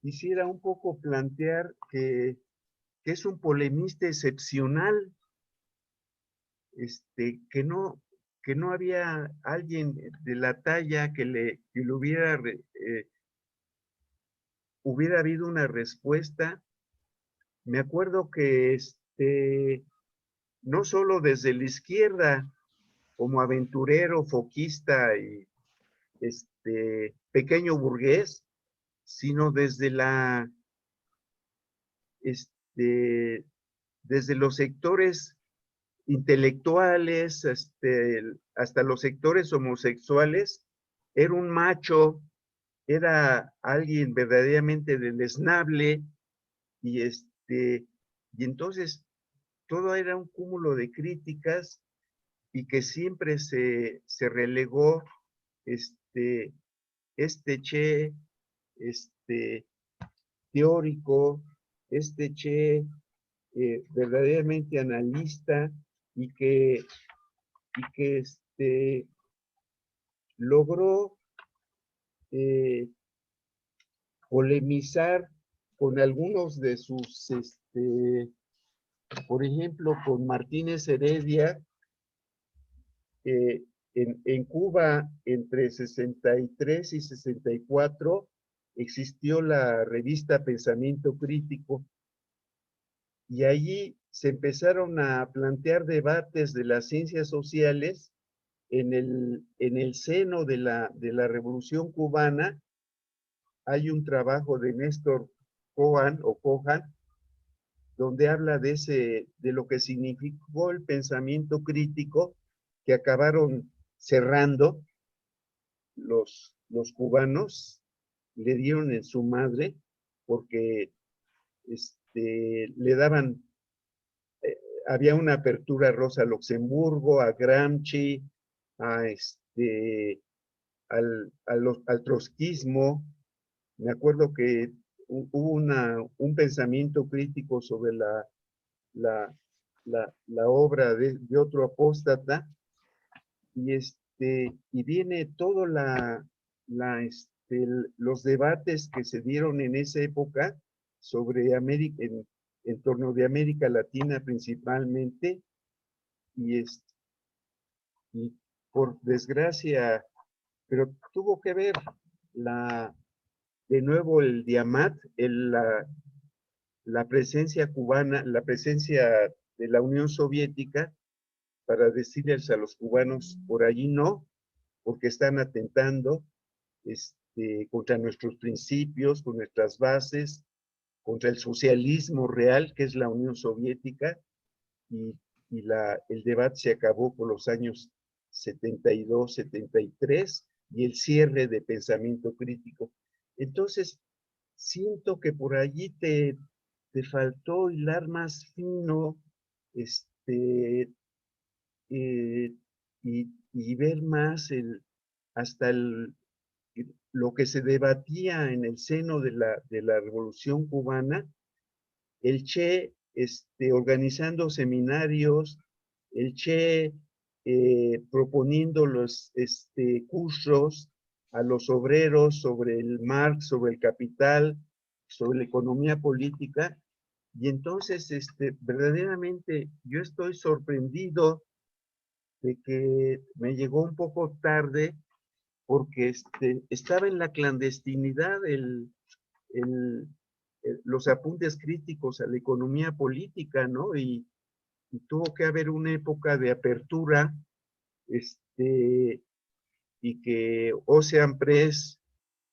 quisiera un poco plantear que es un polemista excepcional, que no había alguien de la talla que le hubiera habido una respuesta. Me acuerdo que no solo desde la izquierda, como aventurero, foquista y pequeño burgués, sino desde desde los sectores intelectuales, hasta los sectores homosexuales, era un macho, era alguien verdaderamente deleznable, y entonces todo era un cúmulo de críticas, y que siempre se relegó Che, teórico, Che verdaderamente analista, y que logró polemizar con algunos de sus, por ejemplo, con Martínez Heredia. En Cuba, entre 63 y 64, existió la revista Pensamiento Crítico, y allí se empezaron a plantear debates de las ciencias sociales en el seno de la Revolución Cubana. Hay un trabajo de Néstor Cohan, donde habla de lo que significó el pensamiento crítico, que acabaron cerrando los cubanos, le dieron en su madre, porque le daban, había una apertura a Rosa Luxemburgo, a Gramsci, al trotskismo. Me acuerdo que hubo un pensamiento crítico sobre la obra de otro apóstata, y viene todo los debates que se dieron en esa época sobre América, en torno de América Latina principalmente, y por desgracia, pero tuvo que ver de nuevo el Diamat, la presencia cubana, la presencia de la Unión Soviética, para decirles a los cubanos: por allí no, porque están atentando contra nuestros principios, con nuestras bases, contra el socialismo real, que es la Unión Soviética, y el debate se acabó por los años 72, 73, y el cierre de Pensamiento Crítico. Entonces, siento que por allí te faltó hilar más fino, y ver más hasta lo que se debatía en el seno de la Revolución Cubana, el Che organizando seminarios, el Che proponiendo los cursos a los obreros sobre el Marx, sobre el capital, sobre la economía política. Y entonces, verdaderamente, yo estoy sorprendido de que me llegó un poco tarde, porque estaba en la clandestinidad los apuntes críticos a la economía política, ¿no? Y tuvo que haber una época de apertura, y que Ocean Press,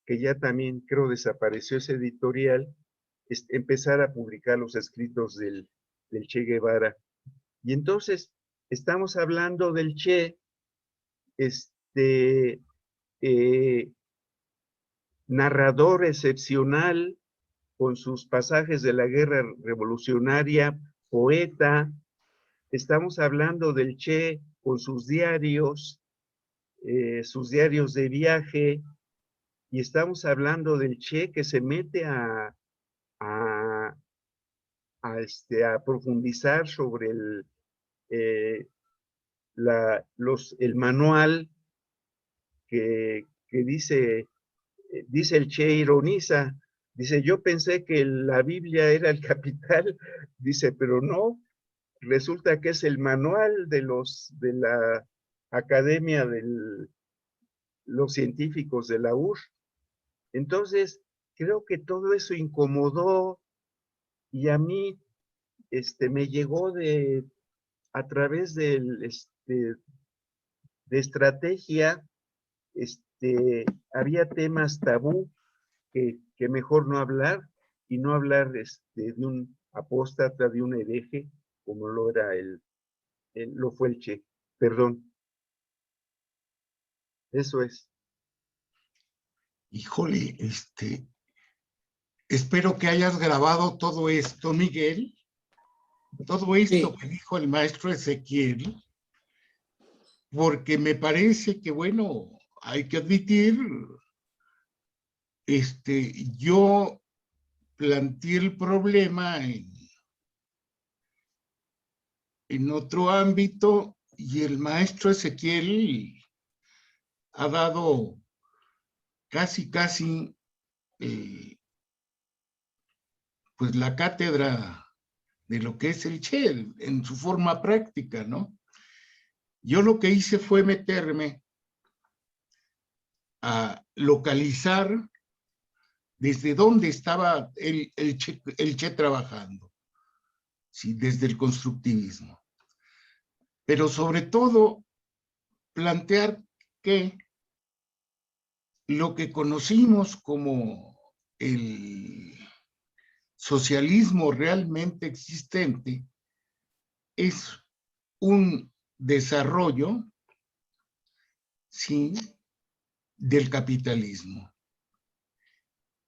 que ya también creo desapareció ese editorial, empezar a publicar los escritos del Che Guevara. Y entonces estamos hablando del Che, narrador excepcional, con sus pasajes de la guerra revolucionaria, poeta, estamos hablando del Che con sus diarios de viaje, y estamos hablando del Che que se mete a profundizar sobre el manual que dice el Che, ironiza, dice, yo pensé que la Biblia era el Capital, dice, pero no, resulta que es el manual de la Academia de los Científicos de la UR. Entonces, creo que todo eso incomodó, y a mí me llegó a través de estrategia, había temas tabú que mejor no hablar, y no hablar de un apóstata, de un hereje, como lo era lo fue el Che. Perdón. Eso es. Híjole, espero que hayas grabado todo esto, Miguel. Todo esto que dijo el maestro Ezequiel, porque me parece que, bueno, hay que admitir, yo planteé el problema en otro ámbito, y el maestro Ezequiel ha dado casi, pues la cátedra de lo que es el Che en su forma práctica, ¿no? Yo lo que hice fue meterme a localizar desde dónde estaba el Che trabajando, ¿sí? Desde el constructivismo. Pero sobre todo, plantear que lo que conocimos como el socialismo realmente existente es un desarrollo, ¿sí?, del capitalismo.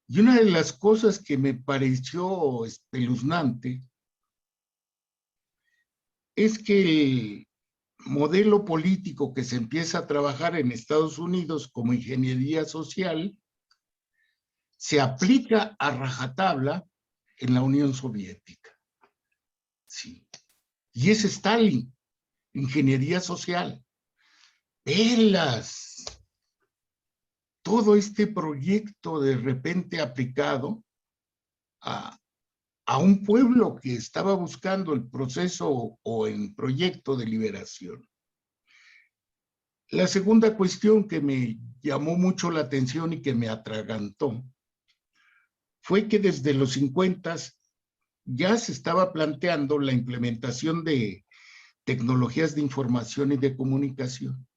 Y una de las cosas que me pareció espeluznante es que el modelo político que se empieza a trabajar en Estados Unidos como ingeniería social se aplica a rajatabla en la Unión Soviética. Sí. Y es Stalin, ingeniería social. Velas. Todo este proyecto de repente aplicado a un pueblo que estaba buscando el proceso o el proyecto de liberación. La segunda cuestión que me llamó mucho la atención y que me atragantó fue que desde los 50 ya se estaba planteando la implementación de tecnologías de información y de comunicación,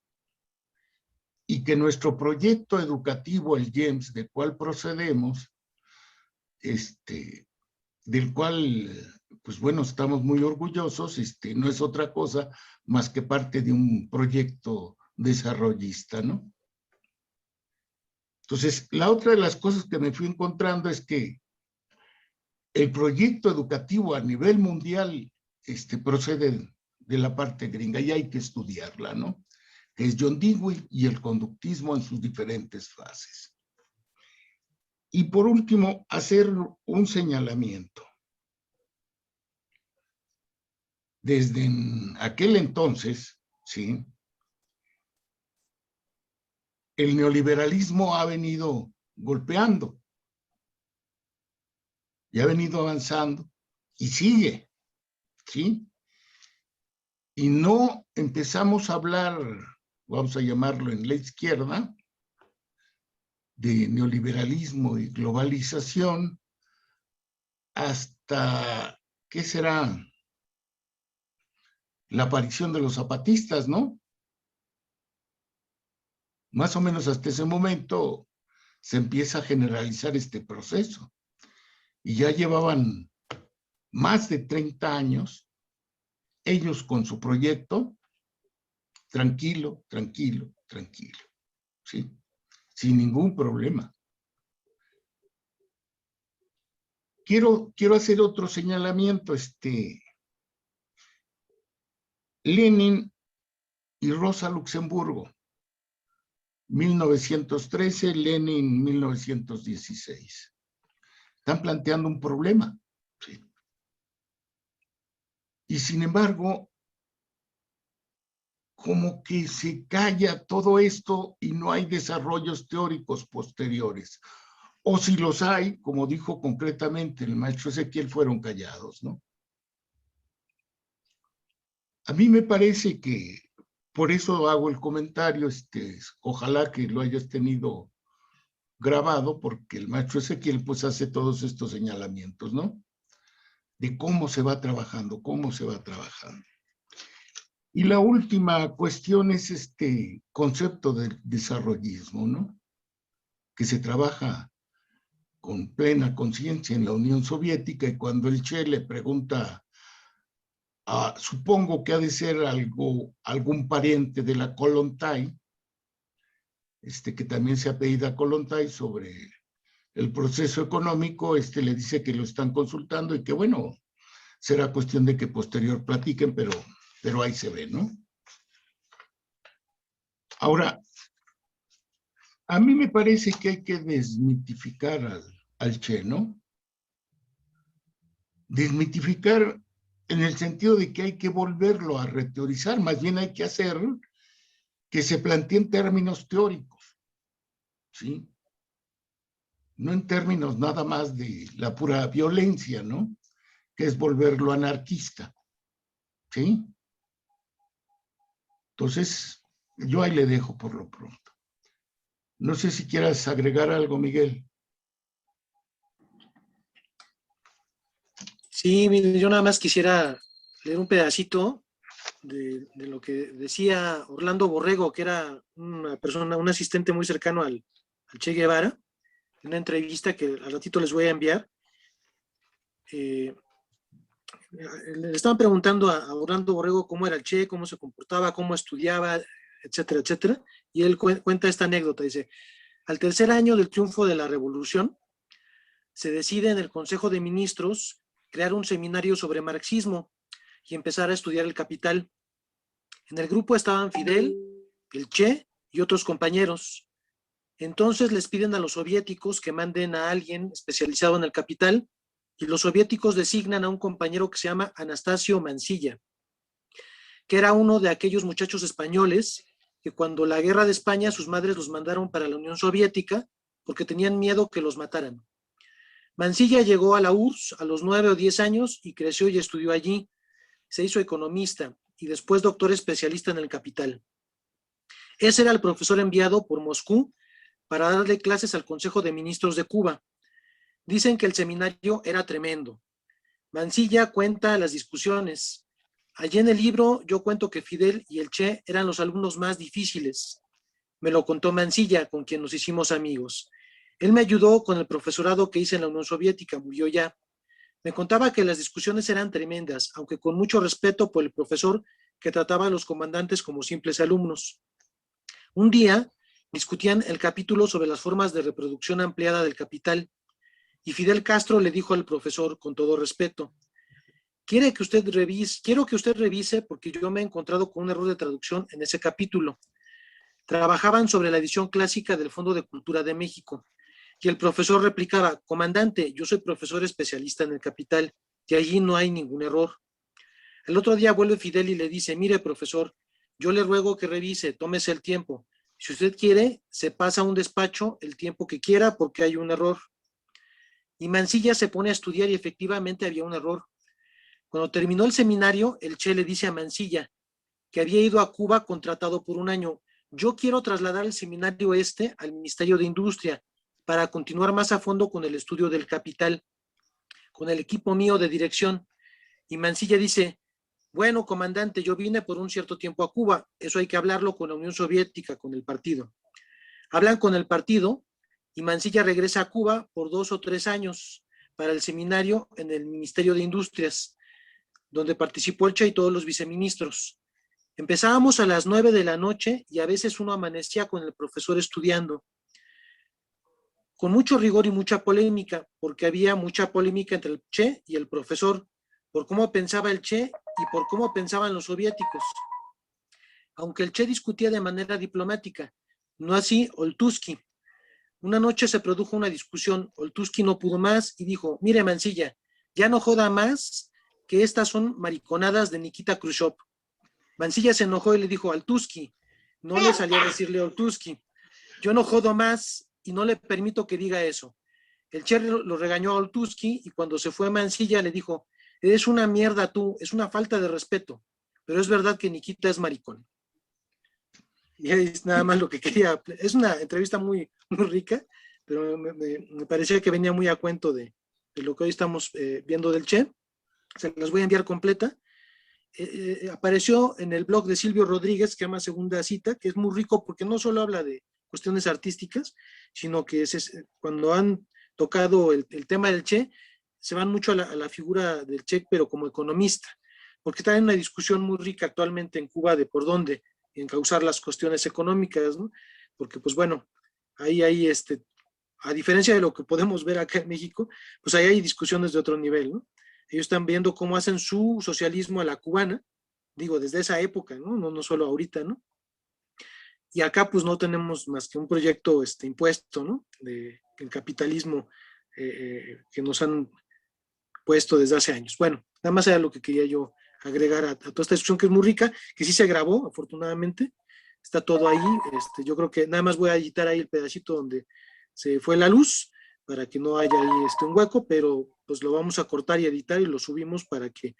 y que nuestro proyecto educativo, el GEMS, del cual procedemos, del cual, pues bueno, estamos muy orgullosos, no es otra cosa más que parte de un proyecto desarrollista, ¿no? Entonces, la otra de las cosas que me fui encontrando es que el proyecto educativo a nivel mundial procede de la parte gringa, y hay que estudiarla, ¿no? Que es John Dewey y el conductismo en sus diferentes fases. Y por último, hacer un señalamiento. Desde aquel entonces, ¿sí?, el neoliberalismo ha venido golpeando y ha venido avanzando y sigue, ¿sí? Y no empezamos a hablar, vamos a llamarlo en la izquierda, de neoliberalismo y globalización hasta, ¿qué será?, la aparición de los zapatistas, ¿no? Más o menos hasta ese momento se empieza a generalizar este proceso. Y ya llevaban más de 30 años ellos con su proyecto, tranquilo, ¿sí?, sin ningún problema. Quiero hacer otro señalamiento. Lenin y Rosa Luxemburgo, 1913, Lenin, 1916. Están planteando un problema. ¿Sí? Y sin embargo, como que se calla todo esto y no hay desarrollos teóricos posteriores. O si los hay, como dijo concretamente el maestro Ezequiel, fueron callados, ¿no? A mí me parece que, por eso hago el comentario, ojalá que lo hayas tenido grabado, porque el maestro Ezequiel pues hace todos estos señalamientos, ¿no? De cómo se va trabajando, cómo se va trabajando. Y la última cuestión es este concepto del desarrollismo, ¿no? Que se trabaja con plena conciencia en la Unión Soviética, y cuando el Che le pregunta, supongo que ha de ser algún pariente de la Kollontai, que también se apellida Kollontai, sobre el proceso económico, le dice que lo están consultando y que bueno, será cuestión de que posterior platiquen, pero ahí se ve, ¿no? Ahora, a mí me parece que hay que desmitificar al Che, ¿no? Desmitificar en el sentido de que hay que volverlo a reteorizar, más bien hay que hacer que se planteen términos teóricos, ¿sí? No en términos nada más de la pura violencia, ¿no? Que es volverlo anarquista, ¿sí? Entonces, yo ahí le dejo por lo pronto. No sé si quieras agregar algo, Miguel. Sí, mire, yo nada más quisiera leer un pedacito de lo que decía Orlando Borrego, que era una persona, un asistente muy cercano al Che Guevara, en una entrevista que al ratito les voy a enviar. Le estaban preguntando a Orlando Borrego cómo era el Che, cómo se comportaba, cómo estudiaba, etcétera, etcétera, y él cuenta esta anécdota, dice: al tercer año del triunfo de la revolución, se decide en el Consejo de Ministros crear un seminario sobre marxismo y empezar a estudiar el Capital. En el grupo estaban Fidel, el Che y otros compañeros. Entonces les piden a los soviéticos que manden a alguien especializado en el Capital, y los soviéticos designan a un compañero que se llama Anastasio Mansilla, que era uno de aquellos muchachos españoles que cuando la guerra de España sus madres los mandaron para la Unión Soviética porque tenían miedo que los mataran. Mansilla llegó a la URSS a los 9 o 10 años y creció y estudió allí. Se hizo economista y después doctor especialista en el Capital. Ese era el profesor enviado por Moscú para darle clases al Consejo de Ministros de Cuba. Dicen que el seminario era tremendo. Mansilla cuenta las discusiones. Allí en el libro yo cuento que Fidel y el Che eran los alumnos más difíciles. Me lo contó Mansilla, con quien nos hicimos amigos. Él me ayudó con el profesorado que hice en la Unión Soviética, murió ya. Me contaba que las discusiones eran tremendas, aunque con mucho respeto por el profesor que trataba a los comandantes como simples alumnos. Un día discutían el capítulo sobre las formas de reproducción ampliada del capital, y Fidel Castro le dijo al profesor con todo respeto: quiero que usted revise porque yo me he encontrado con un error de traducción en ese capítulo. Trabajaban sobre la edición clásica del Fondo de Cultura de México, y el profesor replicaba: comandante, yo soy profesor especialista en el Capital, y allí no hay ningún error. El otro día vuelve Fidel y le dice: mire, profesor, yo le ruego que revise, tómese el tiempo. Si usted quiere, se pasa a un despacho el tiempo que quiera porque hay un error. Y Mansilla se pone a estudiar y efectivamente había un error. Cuando terminó el seminario, el Che le dice a Mansilla que había ido a Cuba contratado por un año: yo quiero trasladar el seminario al Ministerio de Industria para continuar más a fondo con el estudio del Capital, con el equipo mío de dirección. Y Mansilla dice: bueno, comandante, yo vine por un cierto tiempo a Cuba, eso hay que hablarlo con la Unión Soviética, con el partido. Hablan con el partido y Mansilla regresa a Cuba por 2 o 3 años para el seminario en el Ministerio de Industrias, donde participó el Che y todos los viceministros. Empezábamos a las 9 de la noche y a veces uno amanecía con el profesor estudiando, con mucho rigor y mucha polémica, porque había mucha polémica entre el Che y el profesor, por cómo pensaba el Che y por cómo pensaban los soviéticos. Aunque el Che discutía de manera diplomática, no así Oltuski. Una noche se produjo una discusión, Oltuski no pudo más y dijo, mire Mansilla, ya no joda más, que estas son mariconadas de Nikita Khrushchev. Mansilla se enojó y le dijo, Oltuski, no le salió a decirle Oltuski, yo no jodo más y no le permito que diga eso. El Che lo regañó a Oltuski y cuando se fue Mansilla le dijo, eres una mierda tú, es una falta de respeto, pero es verdad que Nikita es maricón. Y es nada más lo que quería. Es una entrevista muy, muy rica, pero me parecía que venía muy a cuento de lo que hoy estamos viendo del Che. Se las voy a enviar completa. Apareció en el blog de Silvio Rodríguez, que se llama Segunda Cita, que es muy rico porque no solo habla de cuestiones artísticas, sino que cuando han tocado el tema del Che, se van mucho a la figura del Che, pero como economista, porque está en una discusión muy rica actualmente en Cuba de por dónde encauzar las cuestiones económicas, ¿no? Porque, pues bueno, ahí hay, a diferencia de lo que podemos ver acá en México, pues ahí hay discusiones de otro nivel, ¿no? Ellos están viendo cómo hacen su socialismo a la cubana, digo, desde esa época, ¿no? No solo ahorita, ¿no? Y acá, pues no tenemos más que un proyecto impuesto, ¿no? El capitalismo que nos han puesto desde hace años. Bueno, nada más era lo que quería yo agregar a toda esta discusión que es muy rica, que sí se grabó, afortunadamente, está todo ahí, yo creo que nada más voy a editar ahí el pedacito donde se fue la luz, para que no haya ahí un hueco, pero pues lo vamos a cortar y editar y lo subimos para que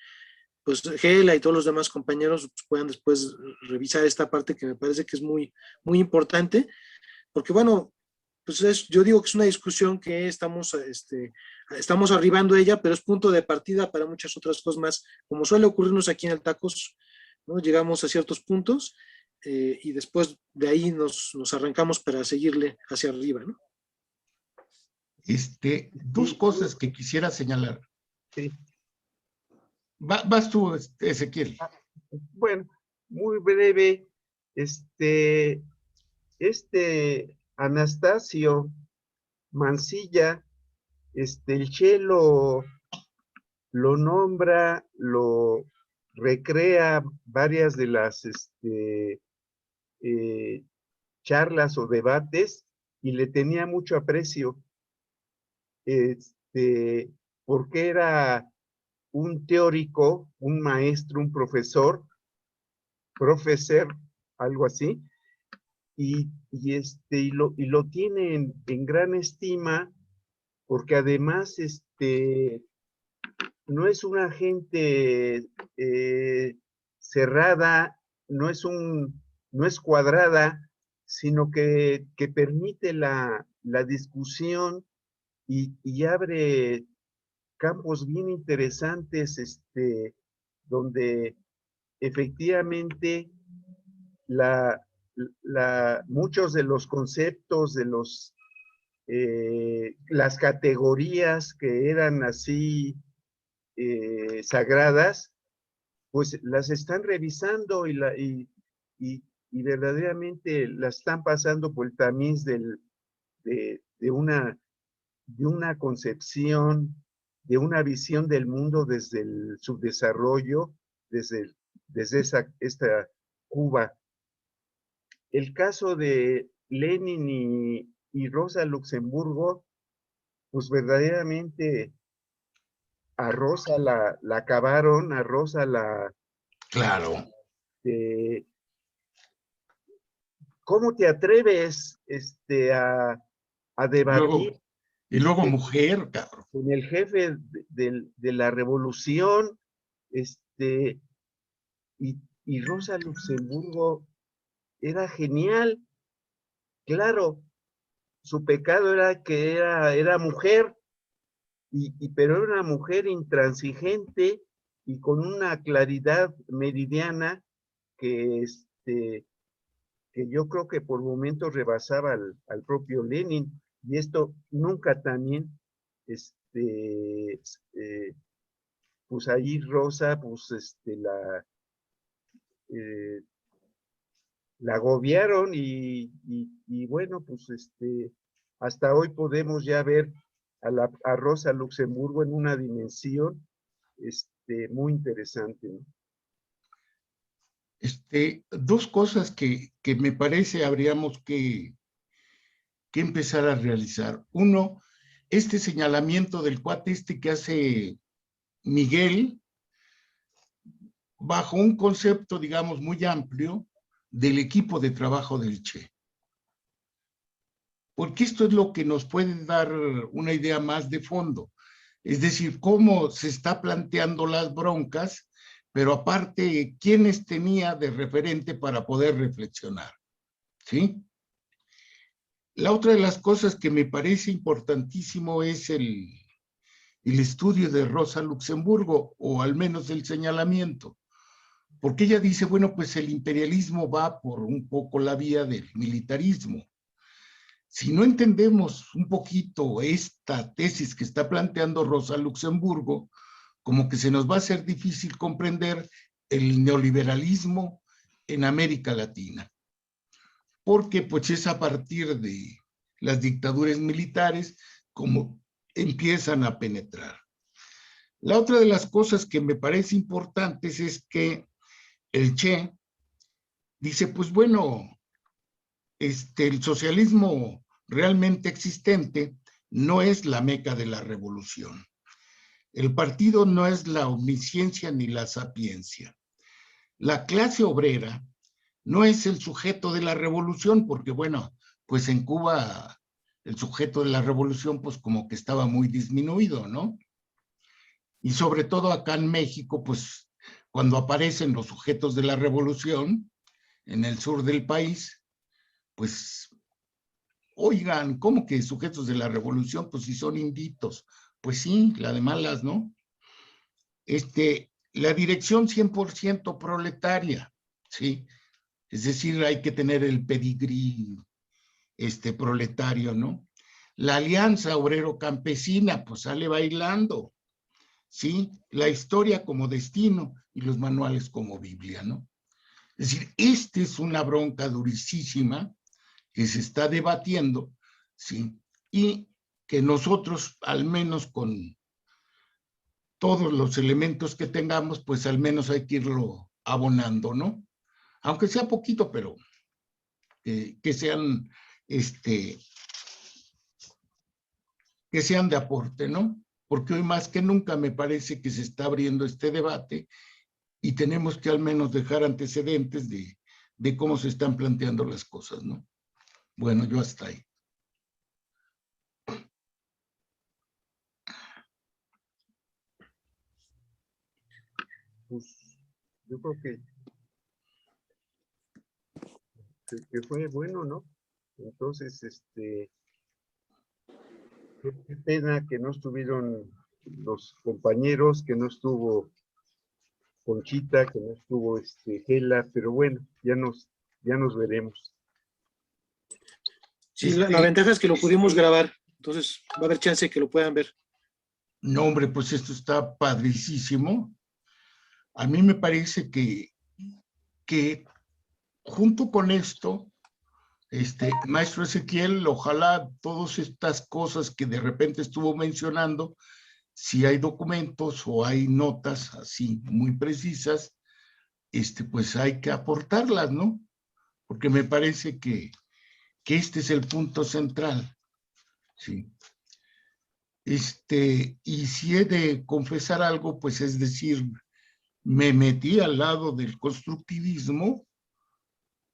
pues Gela y todos los demás compañeros puedan después revisar esta parte que me parece que es muy, muy importante, porque bueno, pues yo digo que es una discusión que estamos arribando a ella, pero es punto de partida para muchas otras cosas más, como suele ocurrirnos aquí en el Tacos, ¿no? Llegamos a ciertos puntos y después de ahí nos arrancamos para seguirle hacia arriba, ¿no? Dos cosas que quisiera señalar. Sí. Vas tú, Ezequiel. Bueno, muy breve. Anastasio Mansilla, el Che lo nombra, lo recrea varias de las charlas o debates y le tenía mucho aprecio, porque era un teórico, un maestro, un profesor, algo así, y lo tiene en gran estima, porque además no es una gente cerrada, no es cuadrada, sino que permite la discusión y abre campos bien interesantes, donde efectivamente muchos de los conceptos, de las categorías que eran así sagradas, pues las están revisando y verdaderamente las están pasando por el tamiz de una concepción, de una visión del mundo desde el subdesarrollo, desde esta Cuba. El caso de Lenin y Rosa Luxemburgo, pues verdaderamente a Rosa la acabaron, a Rosa la... Claro. ¿Cómo te atreves a debatir? Y luego mujer, cabrón. Con el jefe de la revolución, y Rosa Luxemburgo era genial. Claro, su pecado era que era mujer, pero era una mujer intransigente y con una claridad meridiana que yo creo que por momentos rebasaba al propio Lenin, y esto nunca también, pues ahí Rosa, pues la agobiaron y bueno, pues hasta hoy podemos ya ver a Rosa Luxemburgo en una dimensión muy interesante, ¿no? Dos cosas que me parece habríamos que empezar a realizar. Uno, este señalamiento del cuate que hace Miguel, bajo un concepto, digamos, muy amplio del equipo de trabajo del Che. Porque esto es lo que nos puede dar una idea más de fondo. Es decir, cómo se está planteando las broncas, pero aparte, quiénes tenía de referente para poder reflexionar, ¿sí? La otra de las cosas que me parece importantísimo es el estudio de Rosa Luxemburgo, o al menos el señalamiento, porque ella dice, bueno, pues el imperialismo va por un poco la vía del militarismo. Si no entendemos un poquito esta tesis que está planteando Rosa Luxemburgo, como que se nos va a hacer difícil comprender el neoliberalismo en América Latina. Porque pues es a partir de las dictaduras militares como empiezan a penetrar. La otra de las cosas que me parece importantes es que el Che dice, pues bueno, el socialismo realmente existente no es la meca de la revolución. El partido no es la omnisciencia ni la sapiencia. La clase obrera no es el sujeto de la revolución, porque bueno, pues en Cuba el sujeto de la revolución pues como que estaba muy disminuido, ¿no? Y sobre todo acá en México, pues cuando aparecen los sujetos de la revolución en el sur del país, pues, oigan, ¿cómo que sujetos de la revolución? Pues si son inditos. Pues sí, la de malas, ¿no? La dirección 100% proletaria, ¿sí? Es decir, hay que tener el pedigrí proletario, ¿no? La alianza obrero-campesina, pues sale bailando, ¿sí? La historia como destino y los manuales como Biblia, ¿no? Es decir, esta es una bronca durísima que se está debatiendo, ¿sí? Y que nosotros, al menos con todos los elementos que tengamos, pues al menos hay que irlo abonando, ¿no? Aunque sea poquito, pero que sean, que sean de aporte, ¿no? Porque hoy más que nunca me parece que se está abriendo este debate y tenemos que al menos dejar antecedentes de cómo se están planteando las cosas, ¿no? Bueno, yo hasta ahí. Pues yo creo que fue bueno, ¿no? Entonces, qué pena que no estuvieron los compañeros, que no estuvo Conchita, que no estuvo Gela, pero bueno, ya nos veremos. Sí, la ventaja es que lo pudimos grabar, entonces va a haber chance de que lo puedan ver. No, hombre, pues esto está padricísimo. A mí me parece que junto con esto, maestro Ezequiel, ojalá todas estas cosas que de repente estuvo mencionando, si hay documentos o hay notas así muy precisas, pues hay que aportarlas, ¿no? Porque me parece que este es el punto central, ¿sí? Y si he de confesar algo, pues es decir, me metí al lado del constructivismo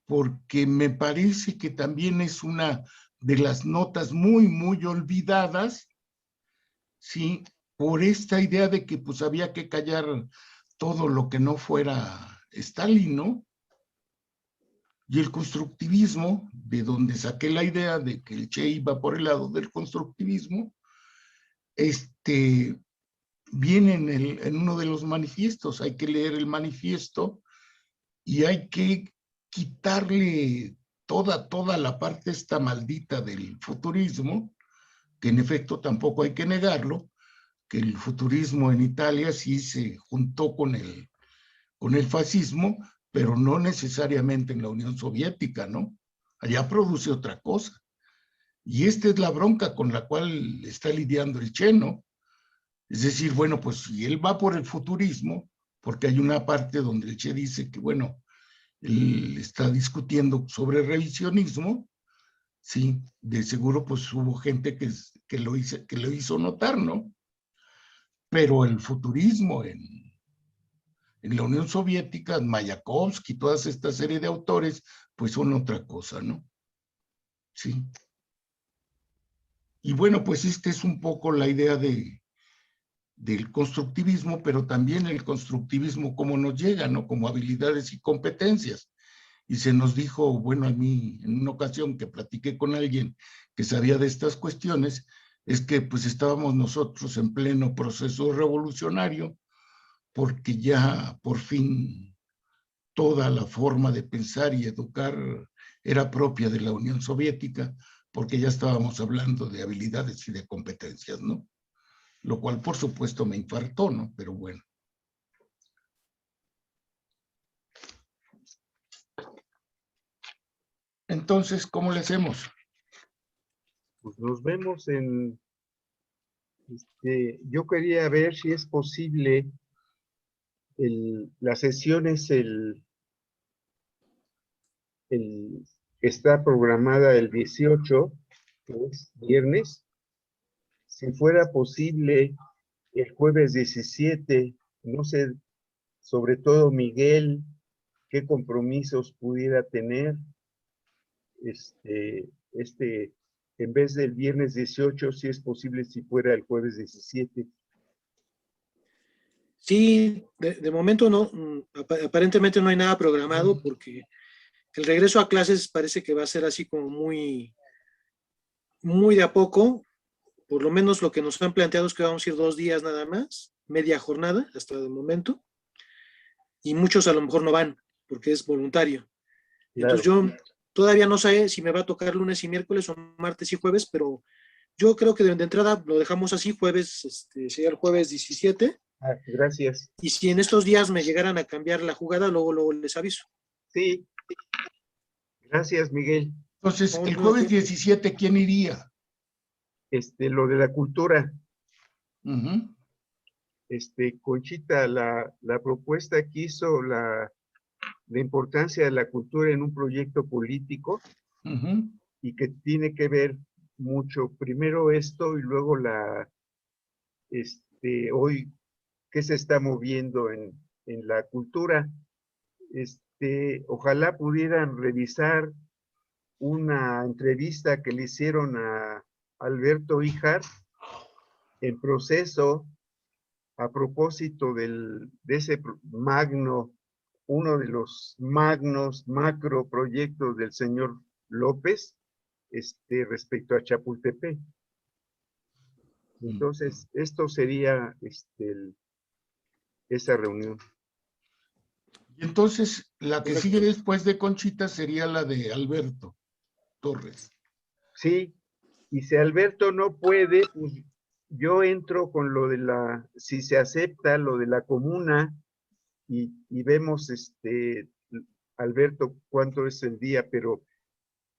porque me parece que también es una de las notas muy, muy olvidadas, ¿sí? Por esta idea de que pues había que callar todo lo que no fuera Stalin, ¿no? Y el constructivismo, de donde saqué la idea de que el Che iba por el lado del constructivismo, viene en uno de los manifiestos. Hay que leer el manifiesto y hay que quitarle toda la parte esta maldita del futurismo, que en efecto tampoco hay que negarlo, que el futurismo en Italia sí se juntó con el fascismo, pero no necesariamente en la Unión Soviética, ¿no? Allá produce otra cosa. Y esta es la bronca con la cual está lidiando el Che, ¿no? Es decir, bueno, pues si él va por el futurismo, porque hay una parte donde el Che dice que, bueno, él está discutiendo sobre revisionismo, sí, de seguro pues hubo gente que lo hizo notar, ¿no? Pero el futurismo en la Unión Soviética, Mayakovsky, toda esta serie de autores, pues son otra cosa, ¿no? Sí. Y bueno, pues esta es un poco la idea del constructivismo, pero también el constructivismo como nos llega, ¿no? Como habilidades y competencias. Y se nos dijo, bueno, a mí en una ocasión que platiqué con alguien que sabía de estas cuestiones, es que pues estábamos nosotros en pleno proceso revolucionario, porque ya por fin toda la forma de pensar y educar era propia de la Unión Soviética, porque ya estábamos hablando de habilidades y de competencias, ¿no? Lo cual, por supuesto, me infartó, ¿no? Pero bueno. Entonces, ¿cómo le hacemos? Pues nos vemos en... yo quería ver si es posible la sesión es está programada el 18, que es viernes. Si fuera posible el jueves 17, no sé, sobre todo Miguel, qué compromisos pudiera tener. En vez del viernes 18, si es posible, si fuera el jueves 17. Sí, de momento no, aparentemente no hay nada programado porque el regreso a clases parece que va a ser así como muy de a poco. Por lo menos lo que nos han planteado es que vamos a ir 2 días nada más, media jornada hasta el momento, y muchos a lo mejor no van porque es voluntario. Claro. Entonces yo todavía no sé si me va a tocar lunes y miércoles o martes y jueves, pero yo creo que de entrada lo dejamos así, jueves, sería el jueves 17. Gracias. Y si en estos días me llegaran a cambiar la jugada, luego les aviso. Sí. Gracias, Miguel. Entonces, el jueves 17, ¿quién iría? Lo de la cultura. Uh-huh. Conchita, la propuesta que hizo la importancia de la cultura en un proyecto político, uh-huh, y que tiene que ver mucho, primero esto y luego hoy qué se está moviendo en la cultura. Ojalá pudieran revisar una entrevista que le hicieron a Alberto Híjar en Proceso a propósito de ese uno de los magnos macro proyectos del señor López, respecto a Chapultepec. Entonces, esto sería esa reunión. Y entonces, la que sigue después de Conchita sería la de Alberto Torres. Sí, y si Alberto no puede, pues yo entro con lo de si se acepta lo de la comuna, y vemos, Alberto, cuánto es el día, pero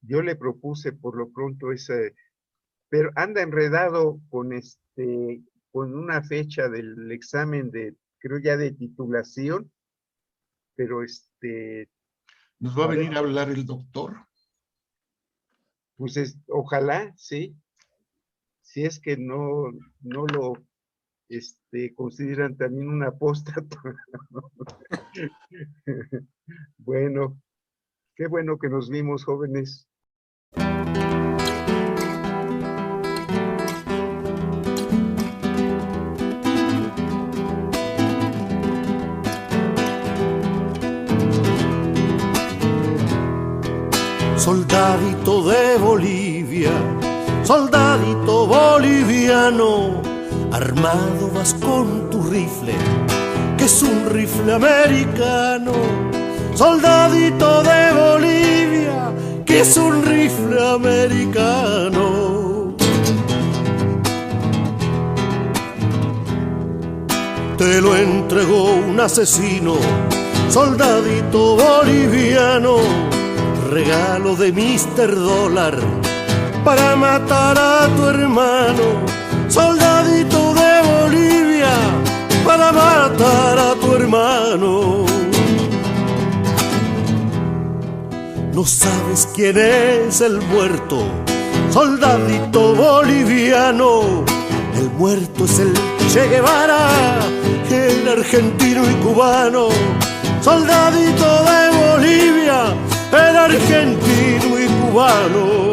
yo le propuse por lo pronto pero anda enredado con una fecha del examen creo ya de titulación, pero ¿Nos va a venir a hablar el doctor? Pues ojalá, sí. Si es que no lo consideran también un apóstata. Bueno, qué bueno que nos vimos, jóvenes. Soldadito de Bolivia, soldadito boliviano, armado vas con tu rifle, que es un rifle americano. Soldadito de Bolivia, que es un rifle americano. Te lo entregó un asesino, soldadito boliviano, regalo de Mr. Dólar para matar a tu hermano. Soldadito de Bolivia, Bolivia para matar a tu hermano. No sabes quién es el muerto, soldadito boliviano. El muerto es el Che Guevara, el argentino y cubano. Soldadito de Bolivia, el argentino y cubano.